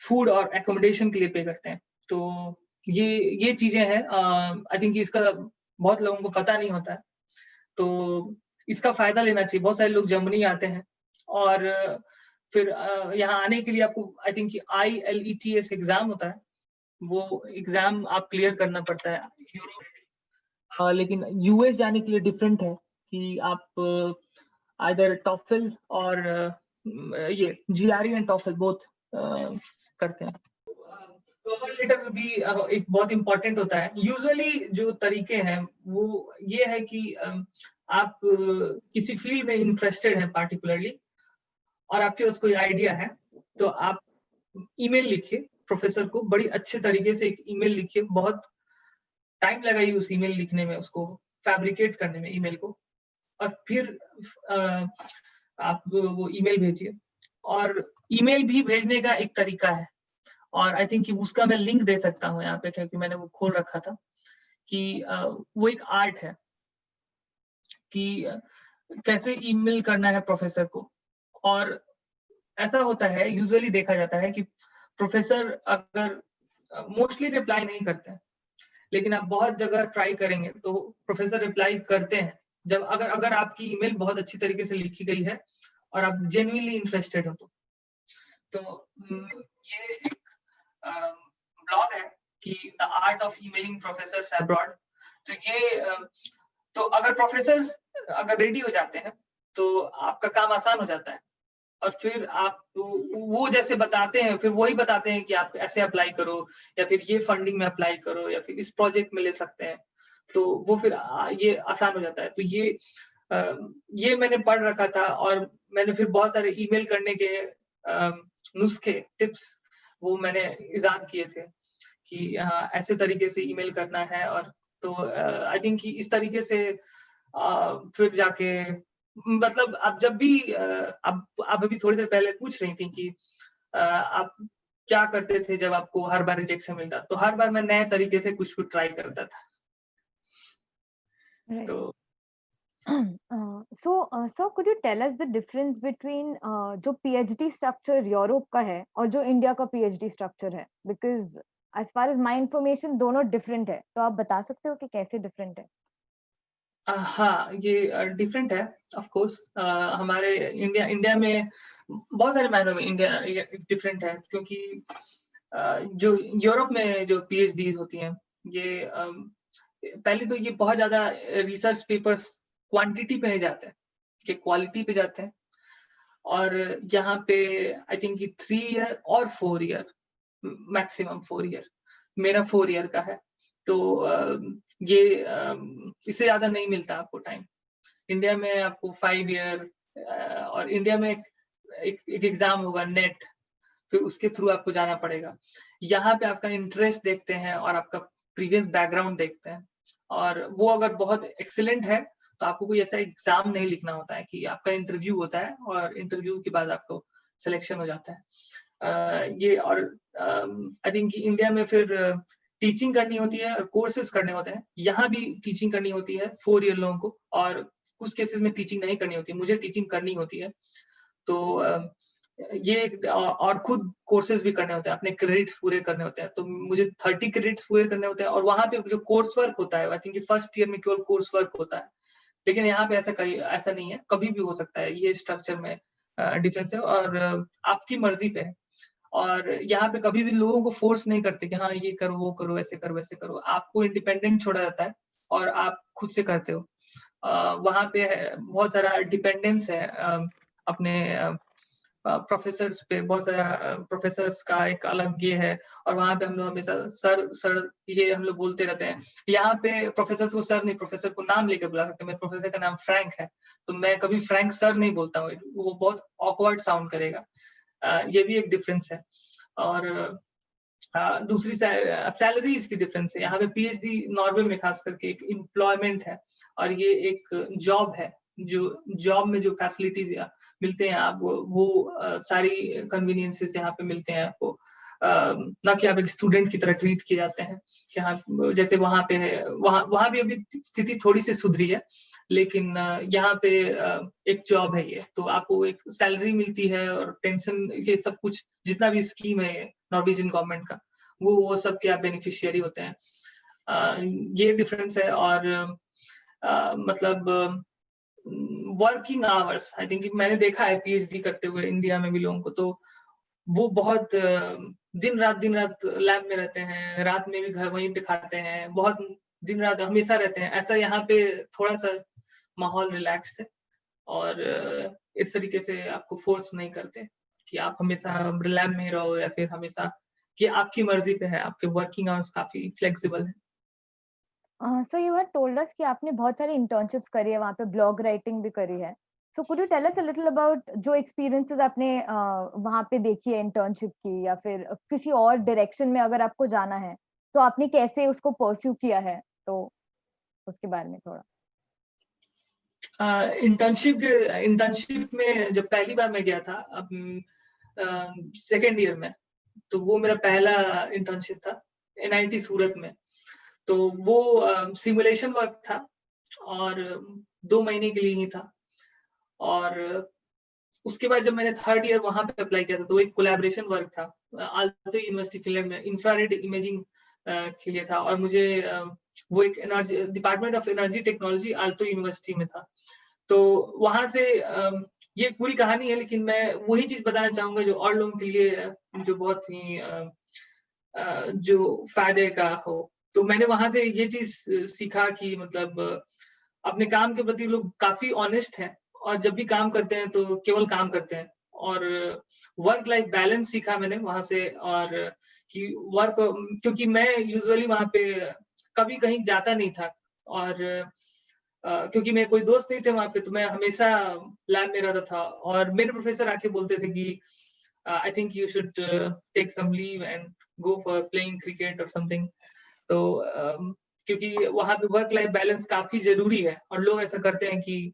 फूड और एकोमोडेशन के लिए पे करते हैं. तो ये चीजें हैं. आई थिंक इसका बहुत लोगों को पता नहीं होता है, तो इसका फायदा लेना चाहिए. बहुत सारे लोग जर्मनी आते हैं और फिर यहाँ आने के लिए आपको आई थिंक IELTS एग्जाम होता है, वो एग्जाम आप क्लियर करना पड़ता है. लेकिन यूएस जाने के लिए डिफरेंट है कि आप आइदर टॉफल और ये GRE एंड टॉफल बोथ करते हैं. कवर लेटर भी एक बहुत इंपॉर्टेंट होता है. यूजुअली जो तरीके हैं वो ये है कि आप किसी फील्ड में इंटरेस्टेड हैं पार्टिकुलरली और आपके पास कोई आइडिया है, तो आप ईमेल लिखिए प्रोफेसर को, बड़ी अच्छे तरीके से एक ईमेल लिखिए. बहुत टाइम लगाइए उस ईमेल लिखने में, उसको फैब्रिकेट करने में ईमेल को, और फिर आप वो ईमेल भेजिए. और ईमेल भी भेजने का एक तरीका है, और आई थिंक उसका मैं लिंक दे सकता हूँ यहाँ पे, क्योंकि मैंने वो खोल रखा था कि वो एक आर्ट है कि कैसे ईमेल करना है प्रोफेसर को. और ऐसा होता है, यूजुअली देखा जाता है कि प्रोफेसर अगर मोस्टली रिप्लाई नहीं करते हैं, लेकिन आप बहुत जगह ट्राई करेंगे तो प्रोफेसर रिप्लाई करते हैं, जब अगर आपकी ईमेल बहुत अच्छी तरीके से लिखी गई है और आप जेन्युइनली इंटरेस्टेड हो. तो ये एक ब्लॉग है कि the art of emailing professors abroad. तो ये तो अगर प्रोफेसर्स अगर रेडी हो जाते हैं तो आपका काम आसान हो जाता है. और फिर आप वो जैसे बताते हैं, फिर वही बताते हैं कि आप ऐसे अप्लाई करो, या फिर ये फंडिंग में अप्लाई करो, या फिर इस प्रोजेक्ट में ले सकते हैं. तो वो फिर ये आसान हो जाता है. तो ये मैंने पढ़ रखा था, और मैंने फिर बहुत सारे ईमेल करने के नुस्खे, टिप्स वो मैंने इजाद किए थे कि ऐसे तरीके से ईमेल करना है. और तो आई थिंक इस तरीके से फिर जाके, मतलब आप जब भी आप अभी थोड़ी देर पहले पूछ रही थी कि आप क्या करते थे जब आपको हर बार रिजेक्शन मिलता, तो हर बार मैं नए तरीके से कुछ ट्राई करता था. Right. तो so could you tell us the difference between जो PhD structure यूरोप का है और जो इंडिया का PhD structure है, because as far as my information दोनों different है, तो आप बता सकते हो कि कैसे different है? हाँ, ये डिफरेंट है ऑफ कोर्स। हमारे इंडिया में बहुत सारे मायनों में इंडिया डिफरेंट है, क्योंकि जो यूरोप में जो पीएचडीज होती हैं, ये पहले तो ये बहुत ज्यादा रिसर्च पेपर्स क्वांटिटी पे नहीं जाते हैं, कि क्वालिटी पे जाते हैं। और यहाँ पे आई थिंक 3 ईयर और 4 ईयर, मैक्सिमम 4 ईयर, मेरा 4 ईयर का है। तो ये इससे ज्यादा नहीं मिलता आपको टाइम। इंडिया में आपको 5 ईयर, और इंडिया में एक एग्जाम होगा नेट, फिर उसके थ्रू आपको जाना पड़ेगा। यहाँ पे आपका इंटरेस्ट देखते हैं और आपका प्रीवियस बैकग्राउंड देखते हैं, और वो अगर बहुत एक्सीलेंट है तो आपको कोई ऐसा एग्जाम नहीं लिखना होता है, कि आपका इंटरव्यू होता है और इंटरव्यू के बाद आपको सिलेक्शन हो जाता है। ये और आई थिंक इंडिया में फिर टीचिंग करनी होती है और कोर्सेज करने होते हैं। यहाँ भी टीचिंग करनी होती है 4 ईयर लोगों को, और कुछ केसेस में टीचिंग नहीं करनी होती, मुझे टीचिंग करनी होती है। तो ये और खुद कोर्सेज भी करने होते हैं, अपने क्रेडिट्स पूरे करने होते हैं। तो मुझे 30 क्रेडिट्स पूरे करने होते हैं, और वहाँ पे जो कोर्स वर्क होता है, आई थिंक फर्स्ट ईयर में केवल कोर्स वर्क होता है। लेकिन यहाँ पे ऐसा नहीं है, कभी भी हो सकता है। ये स्ट्रक्चर में डिफरेंस है, और आपकी मर्जी पे है। और यहाँ पे कभी भी लोगों को फोर्स नहीं करते कि हाँ ये करो, वो करो, ऐसे करो, वैसे करो। आपको इंडिपेंडेंट छोड़ा जाता है और आप खुद से करते हो। वहाँ पे बहुत सारा डिपेंडेंस है अपने प्रोफेसर्स पे। बहुत सारा प्रोफेसर्स का एक अलग ये है, और वहाँ पे हम लोग हमेशा सर ये हम लोग बोलते रहते हैं। यहाँ पे प्रोफेसर को सर नहीं, प्रोफेसर को नाम लेकर बुला सकते हैं। मेरे प्रोफेसर का नाम फ्रैंक है, तो मैं कभी फ्रैंक सर नहीं बोलता हूँ, वो बहुत ऑकवर्ड साउंड करेगा। ये भी एक डिफरेंस है। और दूसरी सैलरीज की डिफरेंस है। यहाँ पे पीएचडी नॉर्वे में खास करके एक एम्प्लॉयमेंट है, और ये एक जॉब है। जो जॉब में जो फैसिलिटीज मिलते हैं आपको, वो सारी कन्वीनियंसेस यहाँ पे मिलते हैं आपको। ना कि आप एक स्टूडेंट की तरह ट्रीट किए जाते हैं, कि हाँ जैसे वहाँ पे है। वहाँ भी अभी स्थिति थोड़ी सी सुधरी है, लेकिन यहाँ पे एक जॉब है ये, तो आपको एक सैलरी मिलती है, और पेंशन, ये सब कुछ जितना भी स्कीम है नॉर्वेजियन गवर्नमेंट का, वो सब के आप बेनिफिशियरी होते हैं। ये डिफरेंस है। और मतलब वर्किंग आवर्स, आई थिंक मैंने देखा है पीएचडी करते हुए इंडिया में भी लोगों को, तो वो बहुत दिन रात लैब में रहते हैं, रात में भी घर वहीं पे खाते हैं, बहुत दिन रात हमेशा रहते हैं। ऐसा यहाँ पे थोड़ा सा माहौल रिलैक्स्ड है, और इस तरीके से आपको फोर्स नहीं करते कि आप हमेशा लैब में ही रहो, या फिर हमेशा, कि आपकी मर्जी पे है। आपके वर्किंग आवर्स काफी फ्लेक्सिबल है। So you had told us कि आपने बहुत सारी इंटर्नशिप्स करी है, वहाँ पे ब्लॉग राइटिंग भी करी है। So could you tell us a little about जो एक्सपीरियंसेस आपने वहाँ पे देखी है इंटर्नशिप की, या फिर किसी और डायरेक्शन में अगर आपको जाना है तो आपने कैसे उसको परस्यू किया है, तो उसके बारे में थोड़ा। इंटर्नशिप में जब पहली बार मैं गया था, अब सेकेंड ईयर में, तो वो मेरा पहला इंटर्नशिप था एनआईटी सूरत में। तो वो सिमुलेशन वर्क था, और 2 महीने के लिए ही था। और उसके बाद जब मैंने थर्ड ईयर वहां पे अप्लाई किया था, तो एक कोलैबोरेशन वर्क था आल्तो यूनिवर्सिटी फिनलैंड में, इंफ्रारेड इमेजिंग के लिए था। और मुझे वो एक energy department of energy technology Alto university में था। तो वहां से ये पूरी कहानी है, लेकिन मैं वही चीज बताना चाहूंगा जो और लोगों के लिए जो बहुत ही जो फायदे का हो। तो मैंने वहां से ये चीज सीखा कि मतलब अपने काम के प्रति लोग काफी ऑनेस्ट हैं, और जब भी काम करते हैं तो केवल काम करते हैं। और वर्क लाइफ बैलेंस सीखा मैंने वहां से। और कि वर्क, क्योंकि मैं यूजुअली वहां पे कभी कहीं जाता नहीं था, और क्योंकि मेरे कोई दोस्त नहीं थे वहां पे, तो मैं हमेशा लैब में रहता था। और मेरे प्रोफेसर आके बोलते थे कि I think you should take some leave and go for playing cricket और समथिंग। तो क्योंकि वहां पे वर्क लाइफ बैलेंस काफी जरूरी है, और लोग ऐसा करते हैं कि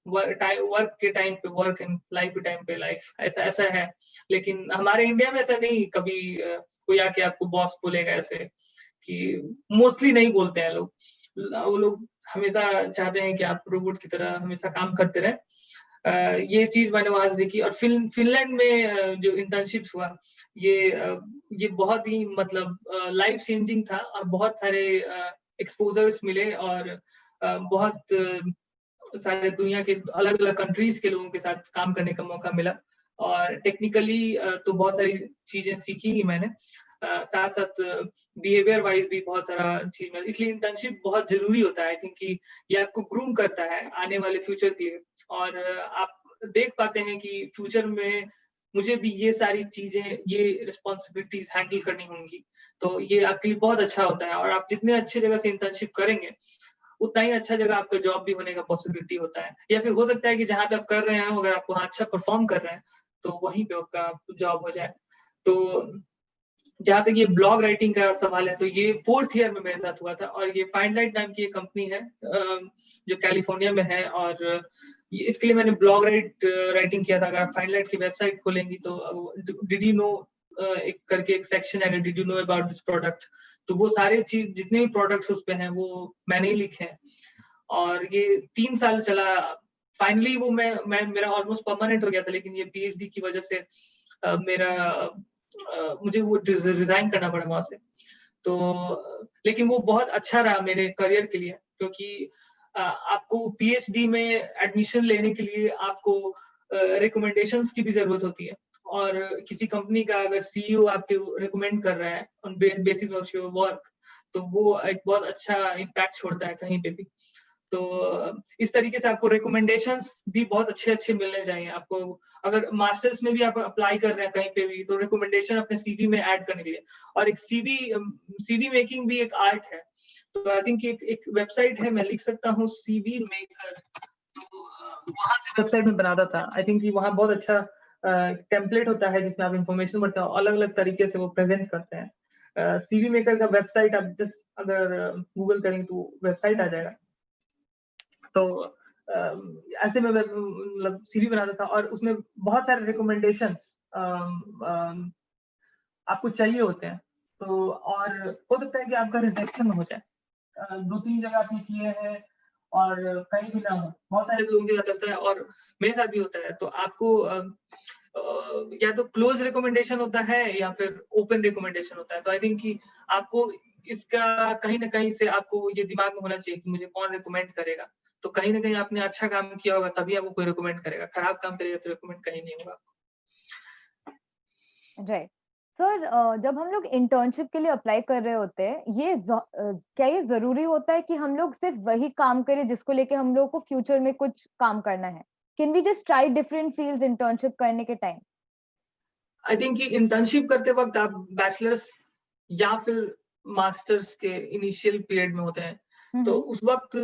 वर्क के टाइम पे वर्क एंड लाइफ के टाइम पे लाइफ, ऐसा है। लेकिन हमारे इंडिया में ऐसा नहीं, कभी कोई आके आपको बॉस बोलेगा ऐसे, कि मोस्टली नहीं बोलते हैं लोग। वो लोग हमेशा चाहते हैं कि आप रोबोट की तरह हमेशा काम करते रहे। ये चीज मैंने वहां से देखी। और फिनलैंड में जो इंटर्नशिप हुआ, ये बहुत ही मतलब लाइफ चेंजिंग था, और बहुत सारे एक्सपोजर्स मिले। और बहुत सारे दुनिया के अलग-अलग कंट्रीज के लोगों के साथ काम करने का मौका मिला और टेक्निकली तो बहुत सारी चीजें सीखी ही मैंने। साथ-साथ बिहेवियर वाइज भी बहुत सारा चीज में, इसलिए इंटर्नशिप बहुत जरूरी होता है। आई थिंक कि ये आपको ग्रूम करता है आने वाले फ्यूचर के लिए और आप देख पाते हैं कि फ्यूचर में मुझे भी ये सारी चीजें, ये रिस्पॉन्सिबिलिटीज हैंडल करनी होंगी, तो ये आपके लिए बहुत अच्छा होता है। और आप जितने अच्छे जगह से इंटर्नशिप करेंगे उतना ही अच्छा जगह आपका जॉब भी होने का पॉसिबिलिटी होता है, या फिर हो सकता है कि जहाँ पे आप कर रहे हैं अगर आप वहाँ अच्छा परफॉर्म कर रहे हैं तो वहीं पे आपका जॉब हो जाए। तो जहाँ तक ये ब्लॉग राइटिंग का सवाल है, तो ये 4th ईयर में मेरे साथ हुआ था और ये फाइनलाइट नाम की एक कंपनी है जो कैलिफोर्निया में है और इसके लिए मैंने ब्लॉग राइटिंग किया था। अगर आप फाइनलाइट की वेबसाइट खोलेंगी तो डिड यू नो एक करके एक सेक्शन है, did you know about this product, तो वो सारे चीज जितने भी प्रोडक्ट्स उस पे हैं वो मैंने ही लिखे हैं और ये 3 साल चला। फाइनली वो मैं मेरा ऑलमोस्ट परमानेंट हो गया था, लेकिन ये पीएचडी की वजह से मुझे वो रिजाइन करना पड़ा वहां से। तो लेकिन वो बहुत अच्छा रहा मेरे करियर के लिए, क्योंकि आपको पीएचडी में एडमिशन लेने के लिए आपको रिकमेंडेशंस की भी जरूरत होती है और किसी कंपनी का अगर सीईओ आपके रिकमेंड कर रहा है on basis of your work, तो वो एक बहुत अच्छा इम्पैक्ट छोड़ता है कहीं पे भी। तो इस तरीके से आपको रिकमेंडेशंस भी बहुत अच्छे मिलने चाहिए। आपको अगर मास्टर्स में भी आप अप्लाई कर रहे हैं कहीं पे भी, तो रिकमेंडेशन अपने सीवी में ऐड करने के लिए, और एक सीवी मेकिंग भी एक आर्ट है। तो आई थिंक एक वेबसाइट है, मैं लिख सकता हूँ सीवी मेकर, तो वहां से वेबसाइट में बनाता था। आई थिंक वहाँ बहुत अच्छा टेम्पलेट होता है जिसमें आप इंफॉर्मेशन भरते हैं, अलग अलग तरीके से वो प्रेजेंट करते हैं। सीवी मेकर का वेबसाइट आप जस्ट अगर गूगल करेंगे तो वेबसाइट आ जाएगा। तो ऐसे में मतलब सीवी बनाता था और उसमें बहुत सारे रिकमेंडेशंस आपको चाहिए होते हैं। तो और हो सकता है कि आपका रिजेक्शन हो जाए, 2-3 जगह आपने किए हैं और कहीं भी ना हो, बहुत सारे लोगों के साथ होता है और मेरे साथ भी होता है। तो आपको या तो क्लोज रिकमेंडेशन होता है या फिर ओपन रिकमेंडेशन होता है। तो आई थिंक कि आपको इसका कहीं ना कहीं से आपको ये दिमाग में होना चाहिए कि मुझे कौन रिकमेंड करेगा। तो कहीं ना कहीं आपने अच्छा काम किया होगा तभी आपको कोई रिकमेंड करेगा, खराब काम करेगा तो रिकमेंड कहीं नहीं होगा। राइट सर, जब हम लोग इंटर्नशिप के लिए अप्लाई कर रहे होते हैं, क्या ये जरूरी होता है कि हम लोग सिर्फ वही काम करें जिसको लेके हम लोग को फ्यूचर में कुछ काम करना है? Can we just try different fields internship करने के टाइम? आई थिंक कि इंटर्नशिप करते वक्त आप बैचलर्स या फिर मास्टर्स के इनिशियल पीरियड में होते हैं, तो उस वक्त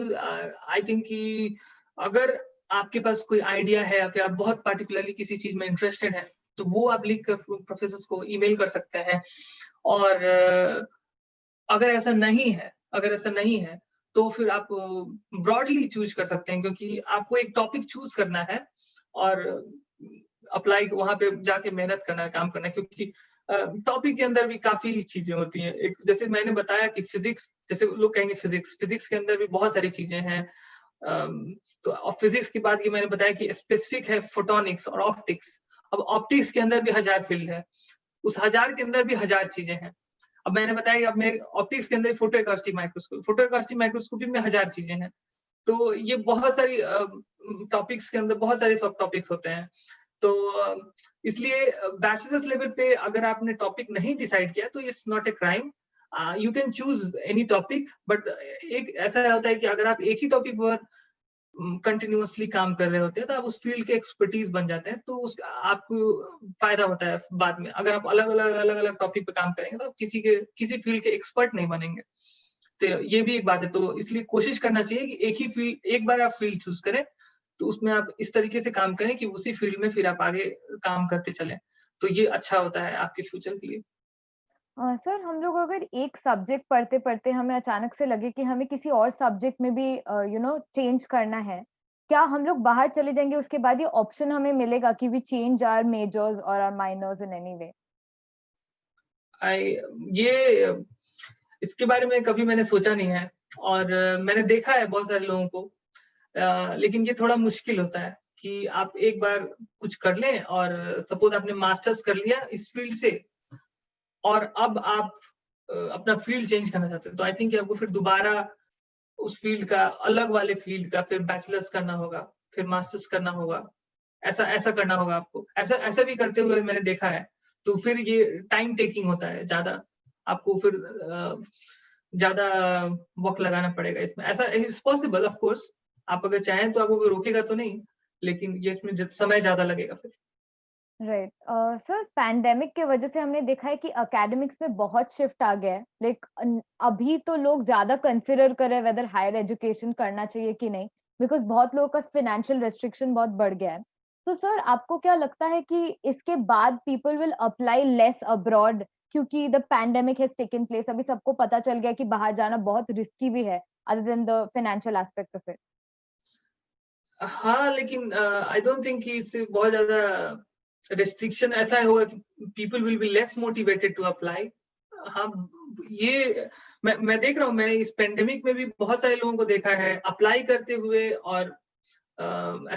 आई थिंक कि अगर आपके पास कोई आइडिया है या फिर आप बहुत पार्टिकुलरली किसी चीज में इंटरेस्टेड है, तो वो आप लिख कर प्रोफेसर्स को ईमेल कर सकते हैं। और अगर ऐसा नहीं है तो फिर आप ब्रॉडली चूज कर सकते हैं, क्योंकि आपको एक टॉपिक चूज करना है और अप्लाई वहां पे जाके मेहनत करना है, काम करना है। क्योंकि टॉपिक के अंदर भी काफी चीजें होती हैं। एक जैसे मैंने बताया कि फिजिक्स, जैसे लोग कहेंगे फिजिक्स के अंदर भी बहुत सारी चीजें हैं। तो फिजिक्स के बाद ये मैंने बताया कि स्पेसिफिक है फोटोनिक्स और ऑप्टिक्स। अब ऑप्टिक्स के अंदर भी 1000 फील्ड है, उस 1000 के अंदर भी 1000 चीजें हैं। अब मैंने बताया कि अब मेरे ऑप्टिक्स के अंदर फोटो एकॉस्टिक माइक्रोस्कोपी में 1000 चीजें हैं। तो ये बहुत सारी टॉपिक्स के अंदर बहुत सारे सब टॉपिक्स होते हैं। तो इसलिए बैचलर्स लेवल पे अगर आपने टॉपिक नहीं डिसाइड किया तो it's not a crime, you can choose any topic. But एक ऐसा होता है कि अगर आप एक ही टॉपिक पर कंटिन्यूअसली काम कर रहे होते हैं तो आप उस फील्ड के एक्सपर्टीज बन जाते हैं, तो उस आपको फायदा होता है बाद में। अगर आप अलग अलग टॉपिक पे काम करेंगे तो आप किसी फील्ड के एक्सपर्ट नहीं बनेंगे। तो ये भी एक बात है। तो इसलिए कोशिश करना चाहिए कि एक ही फील्ड, एक बार आप फील्ड चूज करें तो उसमें आप इस तरीके से काम करें कि उसी फील्ड में फिर आप आगे काम करते चलें। तो ये अच्छा होता है आपके फ्यूचर के लिए। सर, हम लोग अगर एक सब्जेक्ट पढ़ते-पढ़ते हमें अचानक से लगे कि हमें किसी और सब्जेक्ट में भी चेंज करना है, क्या हम लोग बाहर चले जाएँगे उसके बाद ये ऑप्शन हमें मिलेगा कि वी चेंज आवर मेजर्स और our minors in any way? ये इसके बारे में कभी मैंने सोचा नहीं है और मैंने देखा है बहुत सारे लोगों को, लेकिन ये थोड़ा मुश्किल होता है कि आप एक बार कुछ कर लें और सपोज आपने मास्टर्स कर लिया इस फील्ड से और अब आप अपना फील्ड चेंज करना चाहते हैं, तो आई थिंक आपको फिर दोबारा उस फील्ड का, अलग वाले फील्ड का, फिर बैचलर्स करना होगा, फिर मास्टर्स करना होगा, ऐसा ऐसा करना होगा आपको। ऐसा ऐसा भी करते हुए मैंने देखा है। तो फिर ये टाइम टेकिंग होता है ज़्यादा, आपको फिर ज़्यादा वक़्त लगाना पड़ेगा इसमें। ऐसा इट्स पॉसिबल ऑफ कोर्स, आप अगर चाहें तो आपको कोई रोकेगा तो नहीं, लेकिन ये इसमें समय ज़्यादा लगेगा फिर। राइट। सर, पैंडेमिक के वजह से हमने देखा है कि एकेडमिक्स में बहुत शिफ्ट आ गया है। लाइक अभी तो लोग ज्यादा कंसिडर कर रहे हैं वेदर हायर एजुकेशन करना चाहिए कि नहीं, बिकॉज बहुत लोगों का फाइनेंशियल रेस्ट्रिक्शन बहुत बढ़ गया है। तो सर, आपको क्या लगता है कि इसके बाद people will apply less abroad, क्योंकि the pandemic has taken place, अभी सबको पता चल गया कि बाहर जाना बहुत रिस्की भी है, other than the financial aspect of it? हाँ, लेकिन आई डोंट थिंक कि इससे बहुत ज़्यादा रिस्ट्रिक्शन ऐसा होगा कि people will be less motivated to apply. हाँ, ये मैं देख रहा हूँ, मैंने इस पेंडेमिक में भी बहुत सारे लोगों को देखा है अप्लाई करते हुए और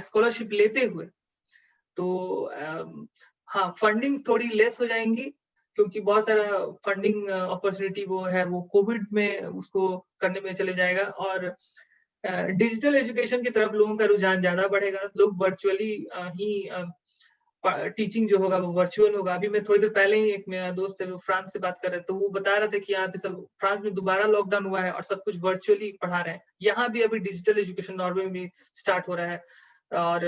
स्कॉलरशिप लेते हुए। तो हाँ, फंडिंग थोड़ी लेस हो जाएँगी, क्योंकि बहुत सारा फंडिंग अपॉर्च्युनिटी वो है, वो कोविड में उसको करने में चले जाएगा, और डिजिटल एजुकेशन की तरफ लोगों का रुझान ज़्यादा बढ़ेगा। लोग वर्चुअली ही टीचिंग जो होगा वो वर्चुअल होगा। अभी मैं थोड़ी देर पहले ही, एक मेरा दोस्त है वो फ्रांस से बात कर रहे थे, तो वो बता रहे थे कि यहाँ पे सब फ्रांस में दोबारा लॉकडाउन हुआ है और सब कुछ वर्चुअली पढ़ा रहे हैं। यहाँ भी अभी डिजिटल एजुकेशन नॉर्वे में भी स्टार्ट हो रहा है। और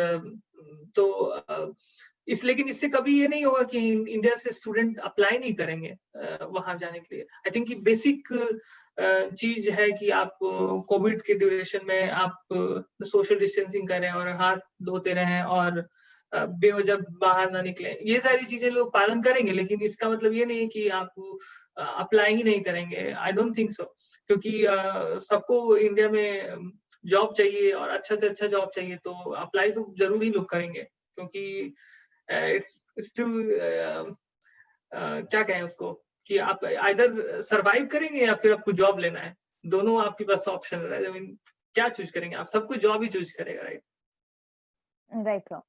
तो लेकिन इससे कभी ये नहीं होगा कि इंडिया से स्टूडेंट अप्लाई नहीं करेंगे वहां जाने के लिए। आई थिंक बेसिक चीज है कि आप कोविड के ड्यूरेशन में आप सोशल डिस्टेंसिंग करें और हाथ धोते रहें और बेवजह बाहर ना निकले। ये सारी चीजें लोग पालन करेंगे, लेकिन इसका मतलब ये नहीं है कि आप अप्लाई ही नहीं करेंगे। आई डोंट थिंक सो, क्योंकि सबको इंडिया में जॉब चाहिए और अच्छा से अच्छा जॉब चाहिए, तो अप्लाई तो जरूर ही लोग करेंगे, क्योंकि इट्स टू क्या कहें उसको, कि आप आइदर सरवाइव करेंगे या फिर आपको जॉब लेना है। दोनों आपके पास ऑप्शन है। आई मीन, क्या चूज करेंगे आप? सब कुछ जॉब ही चूज करेगा, राइट? Right sir.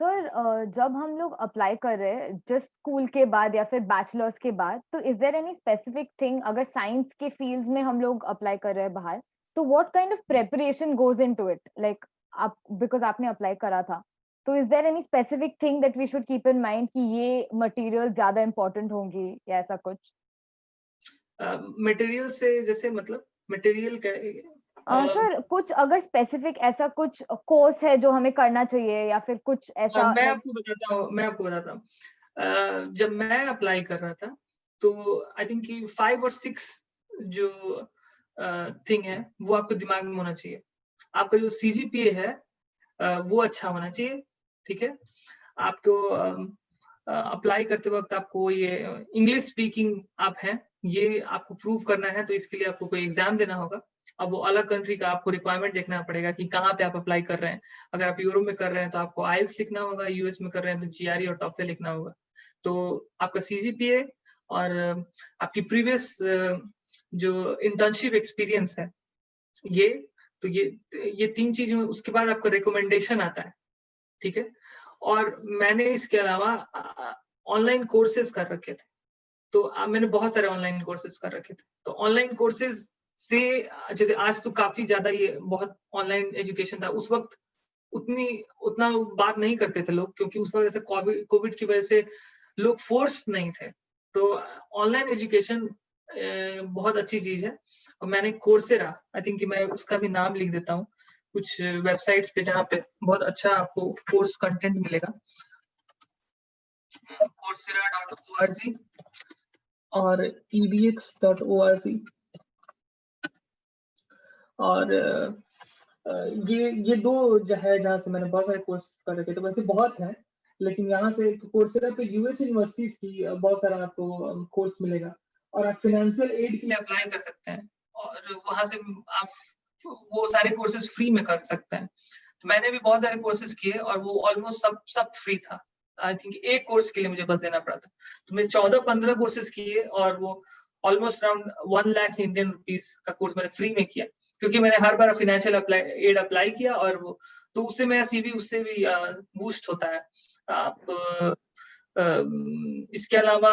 सर, जब हम लोग अप्लाई कर रहे हैं जस्ट स्कूल के बाद या फिर बैचलर्स के बाद, तो is there any specific thing, अगर साइंस के फील्ड्स में हम लोग अप्लाई कर रहे हैं बाहर, तो what kind of preparation goes into it? Like आप, बिकॉज आपने अप्लाई करा था, तो is there any specific thing that we should keep in mind कि ये मटेरियल ज्यादा इंपॉर्टेंट होंगी या ऐसा कुछ? मटेरियल से जैसे मतलब मटेरियल सर, कुछ अगर स्पेसिफिक ऐसा कुछ कोर्स है जो हमें करना चाहिए या फिर कुछ ऐसा मैं लाइक। आपको बताता हूँ। जब मैं अप्लाई कर रहा था, तो आई थिंक कि 5 और 6 जो थिंग है वो आपको दिमाग में होना चाहिए। आपका जो सीजीपीए है वो अच्छा होना चाहिए, ठीक है? आपको अप्लाई करते वक्त आपको ये इंग्लिश स्पीकिंग आप हैं, ये आपको प्रूव करना है, तो इसके लिए आपको कोई एग्जाम देना होगा। अब वो अलग कंट्री का आपको रिक्वायरमेंट देखना पड़ेगा कि कहाँ पे आप अप्लाई कर रहे हैं। अगर आप यूरोप में कर रहे हैं तो आपको आइल्स लिखना होगा, यूएस में कर रहे हैं तो जीआरई और टॉफल लिखना होगा। तो आपका सीजीपीए और आपकी प्रीवियस जो इंटर्नशिप एक्सपीरियंस है, ये तो ये 3 चीजें, उसके बाद आपका रिकमेंडेशन आता है, ठीक है? और मैंने इसके अलावा ऑनलाइन कोर्सेज कर रखे थे। तो मैंने बहुत सारे ऑनलाइन कोर्सेज कर रखे थे। तो ऑनलाइन कोर्सेज से जैसे आज तो काफ़ी ज़्यादा ये बहुत ऑनलाइन एजुकेशन था। उस वक़्त उतना बात नहीं करते थे लोग, क्योंकि उस वक़्त ऐसे कोविड की वजह से लोग फ़ोर्स नहीं थे। तो ऑनलाइन एजुकेशन बहुत अच्छी चीज़ है। और मैंने कोर्सेरा, आई थिंक कि मैं उसका भी नाम लिख देता हूँ, कुछ वेबसाइट्स पे जहाँ पे बहुत अच्छा आपको कोर्स कंटेंट मिलेगा। coursera.org और edx.org। और ये 2 जो है जहाँ से मैंने बहुत सारे कोर्स कर रखे थे। वैसे बहुत हैं, लेकिन यहाँ से कोर्सेरा पे यूएस यूनिवर्सिटीज की बहुत सारा आपको कोर्स मिलेगा, और आप फाइनेंशियल एड के लिए अप्लाई कर सकते हैं, और वहाँ से आप वो सारे कोर्सेज फ्री में कर सकते हैं। तो मैंने भी बहुत सारे कोर्सेज किए और वो ऑलमोस्ट सब फ्री था। आई थिंक एक कोर्स के लिए मुझे बस देना पड़ा था। तो मैं 14-15 कोर्सेज किए और वो almost around 1 lakh Indian rupees का कोर्स मैंने फ्री में किया, क्योंकि मैंने हर बार फाइनेंशियल एड अप्लाई किया, और वो तो उससे मेरा सीवी उससे भी बूस्ट होता है। आप इसके अलावा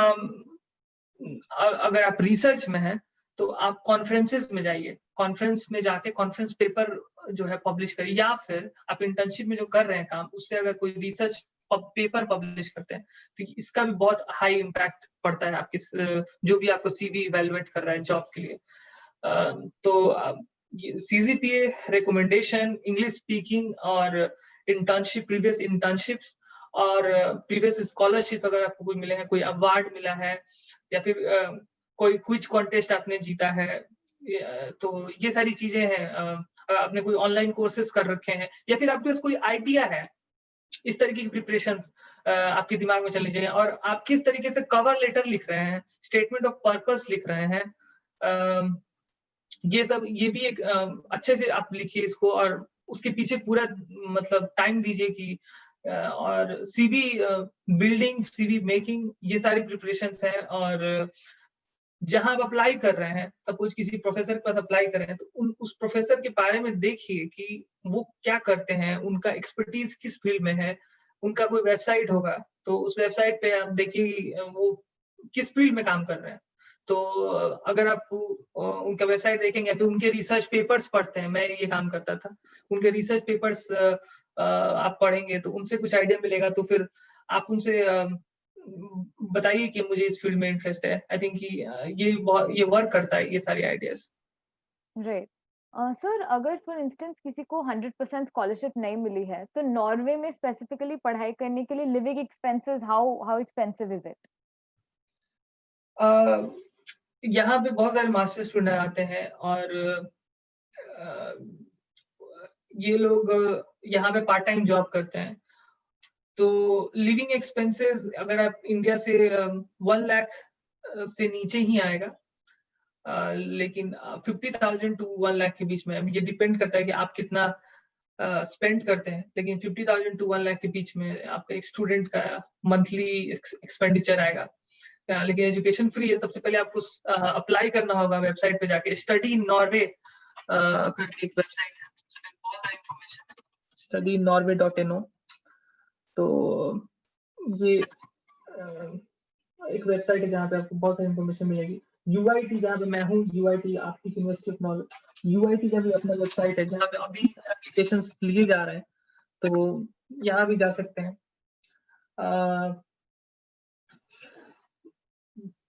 अगर आप रिसर्च में हैं तो आप कॉन्फ्रेंसेस में जाइए। कॉन्फ्रेंस में जाके कॉन्फ्रेंस पेपर जो है पब्लिश करें, या फिर आप इंटर्नशिप में जो कर रहे हैं काम, उससे अगर कोई रिसर्च पेपर पब्लिश करते हैं तो इसका भी बहुत हाई इम्पैक्ट पड़ता है आपके जो भी आपको सीवी इवेलुएट कर रहा है जॉब के लिए। तो सीजीपीए, रिकमेंडेशन, इंग्लिश स्पीकिंग और इंटर्नशिप, प्रीवियस इंटर्नशिप्स और प्रीवियस स्कॉलरशिप अगर आपको कोई मिले हैं, कोई अवार्ड मिला है, या फिर कोई क्विज कॉन्टेस्ट आपने जीता है, तो ये सारी चीजें हैं। आपने कोई ऑनलाइन कोर्सेज कर रखे हैं, या फिर आपके पास कोई आइडिया है, इस तरीके की प्रिपरेशंस आपके दिमाग में चलनी चाहिए। और आप किस तरीके से कवर लेटर लिख रहे हैं, स्टेटमेंट ऑफ पर्पस लिख रहे हैं, ये सब, ये भी एक अच्छे से आप लिखिए इसको, और उसके पीछे पूरा मतलब टाइम दीजिए कि और सीवी बिल्डिंग, सीवी मेकिंग, ये सारी प्रिपरेशंस हैं। और जहां आप अप्लाई कर रहे हैं, सपोज किसी प्रोफेसर के पास अप्लाई कर रहे हैं, तो उस प्रोफेसर के बारे में देखिए कि वो क्या करते हैं, उनका एक्सपर्टीज किस फील्ड में है। उनका कोई वेबसाइट होगा, तो उस वेबसाइट पे आप देखिए वो किस फील्ड में काम कर रहे हैं। तो अगर आप उनका वेबसाइट देखेंगे, फिर उनके रिसर्च पेपर्स पढ़ते हैं, मैं ये काम करता था, उनके रिसर्च पेपर्स आप पढ़ेंगे तो उनसे कुछ आइडिया मिलेगा। तो फिर आप उनसे बताइए कि मुझे इस फील्ड में इंटरेस्ट है। आई थिंक ये वर्क करता है, ये सारी आइडियाज। राइट। सर, अगर फॉर इंस्टेंस किसी को 100% स्कॉलरशिप नहीं मिली है, तो नॉर्वे में स्पेसिफिकली पढ़ाई करने के लिए living expenses how expensive is it? यहाँ पे बहुत सारे मास्टर स्टूडेंट आते हैं, और ये लोग यहाँ पे पार्ट टाइम जॉब करते हैं। तो लिविंग एक्सपेंसेस अगर आप इंडिया से 1 लाख से नीचे ही आएगा, लेकिन 50,000 टू 1 लाख के बीच में, ये डिपेंड करता है कि आप कितना स्पेंड करते हैं। लेकिन 50,000 टू 1 लाख के बीच में आपका एक स्टूडेंट का मंथली एक्सपेंडिचर आएगा। लेकिन एजुकेशन फ्री है। सबसे पहले आपको अप्लाई करना होगा वेबसाइट पे जाके, स्टडी इन नॉर्वे करके एक वेबसाइट है, उसमें बहुत सारी इंफॉर्मेशन, studynorway.no। तो ये एक वेबसाइट है जहाँ पे आपको बहुत सारी इंफॉर्मेशन मिलेगी। UIT, जहाँ पे मैं हूँ, UIT Arctic university of Norway, UIT का भी अपना वेबसाइट है जहाँ पे अभी एप्लीकेशंस लिए जा रहे हैं, तो यहाँ भी जा सकते हैं।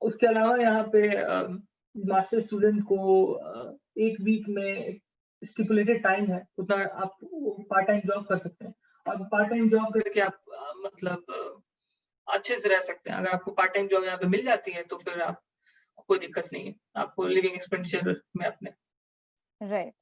उसके अलावा यहाँ पे मास्टर स्टूडेंट को एक वीक में स्टिपुलेटेड टाइम है, उतना आप पार्ट टाइम जॉब कर सकते हैं। और पार्ट टाइम जॉब करके आप मतलब अच्छे से रह सकते हैं। अगर आपको पार्ट टाइम जॉब यहाँ पे मिल जाती है तो फिर आप कोई दिक्कत नहीं है आपको लिविंग एक्सपेंडिचर में अपने। Right.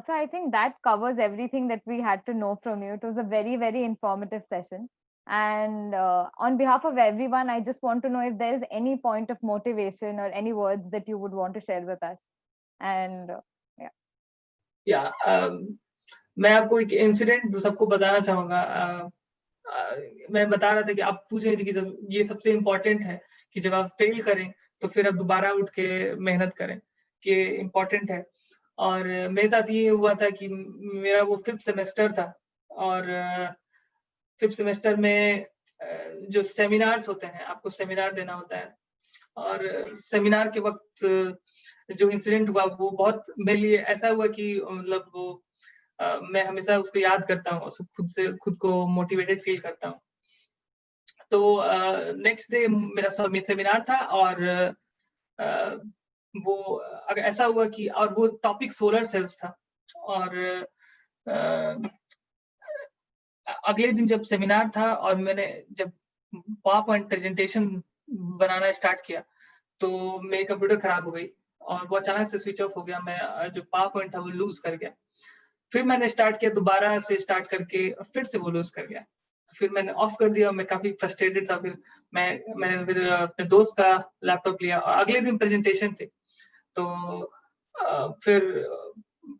So I think that covers everything that we had to know from you. It was a very, very informative session. And on behalf of everyone, I just want to know if there is any point of motivation or any words that you would want to share with us. And मैं आपको एक incident सबको बताना चाहूंगा। मैं बता रहा था कि आप पूछ रहे थे कि ये सबसे इम्पोर्टेंट है कि जब आप फेल करें तो फिर आप दोबारा उठ के मेहनत करें, कि इम्पोर्टेंट है। और मेरे साथ ये हुआ था कि मेरा वो 5th सेमेस्टर था, और 5th सेमेस्टर में जो सेमिनार्स होते हैं, आपको सेमिनार देना होता है। और सेमिनार के वक्त जो इंसिडेंट हुआ वो बहुत मेरे लिए ऐसा हुआ कि मतलब वो मैं हमेशा उसको याद करता हूँ, खुद को मोटिवेटेड फील करता हूँ। तो नेक्स्ट डे मेरा सेमिनार था, और वो अगर ऐसा हुआ कि, और वो टॉपिक सोलर सेल्स था। और अगले दिन जब सेमिनार था और मैंने जब पावर पॉइंट प्रेजेंटेशन बनाना स्टार्ट किया, तो मेरी कंप्यूटर खराब हो गई और वो अचानक से स्विच ऑफ हो गया। मैं जो पावर पॉइंट था वो लूज कर गया। फिर मैंने स्टार्ट किया, दोबारा से स्टार्ट करके फिर से वो लूज कर गया। तो फिर मैंने ऑफ कर दिया, मैं काफी फ्रस्ट्रेटेड था। फिर मैंने फिर अपने दोस्त का लैपटॉप लिया और अगले दिन प्रेजेंटेशन थे, तो फिर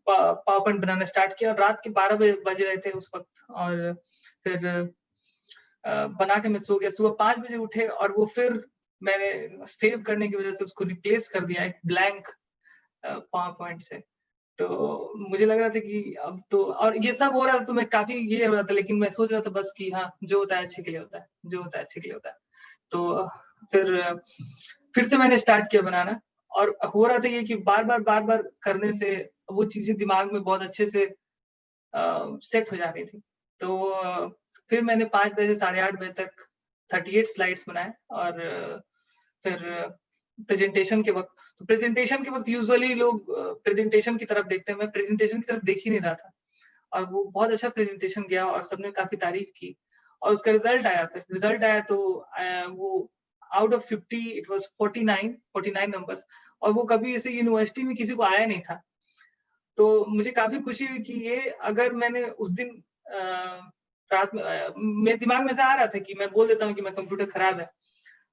पावर पॉइंट बनाना स्टार्ट किया। रात के 12 बज रहे थे उस वक्त, और फिर बना के मैं सो गया। सुबह 5 बजे उठे और वो फिर मैंने सेव करने की वजह से उसको रिप्लेस कर दिया एक ब्लैंक पावर पॉइंट से। तो मुझे लग रहा था कि अब तो, और ये सब हो रहा था तो मैं काफी ये हो रहा था, लेकिन मैं सोच रहा था बस कि हाँ, जो होता है अच्छे के लिए होता है, जो होता है अच्छे के लिए होता है। तो फिर से मैंने स्टार्ट किया बनाना, और हो रहा था ये कि बार-बार करने से वो चीज़ें दिमाग में बहुत अच्छे से सेट हो जा रही थी। तो फिर मैंने 5 बजे से 8:30 बजे तक 38 स्लाइड्स बनाए और फिर प्रेज़ेंटेशन के वक़्त यूजुअली लोग प्रेज़ेंटेशन की तरफ देखते हैं, मैं प्रेज़ेंटेशन की तरफ देख ही नहीं रहा था। और वो बहुत अच्छा प्रेज़ेंटेशन गया और सबने काफ़ी तारीफ़ की और उसका रिज़ल्ट आया तो वो out of 50 it was 49 numbers और वो कभी ऐसे यूनिवर्सिटी में किसी को आया नहीं था। तो मुझे काफ़ी खुशी हुई कि ये अगर मैंने उस दिन रात में मेरे दिमाग में ऐसा आ रहा था कि मैं बोल देता हूँ कि मैं कंप्यूटर खराब है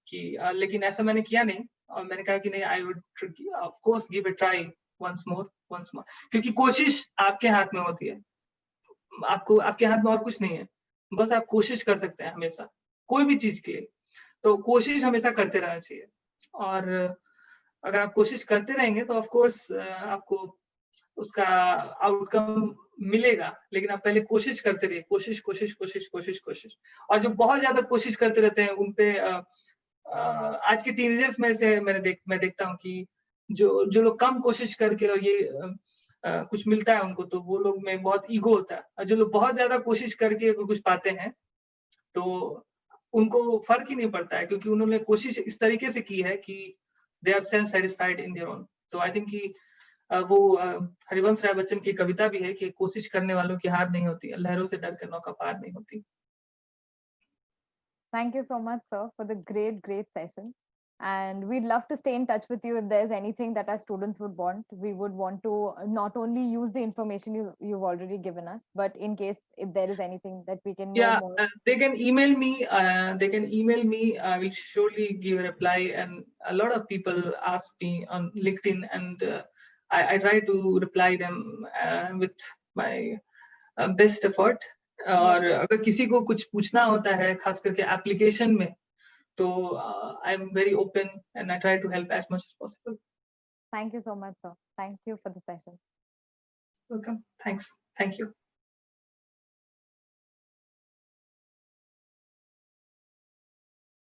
कि लेकिन ऐसा मैंने किया नहीं और मैंने कहा कि नहीं I would of course give a try once more क्योंकि कोशिश आपके हाथ में होती है। आपको आपके हाथ में और कुछ नहीं है। बस आप कोशिश कर सकते हैं हमेशा, कोई भी चीज़ के लिए। तो कोशिश हमेशा करते रहना चाहिए और अगर आप कोशिश करते रहेंगे तो ऑफ कोर्स आपको उसका आउटकम मिलेगा, लेकिन आप पहले कोशिश करते रहिए, कोशिश। और जो बहुत ज़्यादा कोशिश करते रहते हैं उन पे आज के टीनेजर्स में से मैं देखता हूँ कि जो लोग कम कोशिश करके और ये कुछ मिलता है उनको तो वो लोग में बहुत ईगो होता है और जो लोग बहुत ज़्यादा कोशिश करके कुछ पाते हैं, तो उनको फ़र्क ही नहीं पड़ता है क्योंकि उन्होंने कोशिश इस तरीके से की है कि they are self satisfied in their own. तो आई थिंक कि हरिवंश राय बच्चन की कविता भी है कि कोशिश करने वालों की हार नहीं होती, लहरों से डर कर नौका पार नहीं होती। Thank you so much, sir, for the great session. And we'd love to stay in touch with you if there's anything that our students would want. We would want to not only use the information you've already given us, but in case if there is anything that we can know Yeah, more. they can email me. I will surely give a reply. And a lot of people ask me on LinkedIn, and I try to reply them with my best effort और अगर किसी को कुछ पूछना होता है खास करके एप्लीकेशन में तो I am very open and I try to help as much as possible. Thank you so much, sir. Thank you for the session. Welcome, thanks, thank you.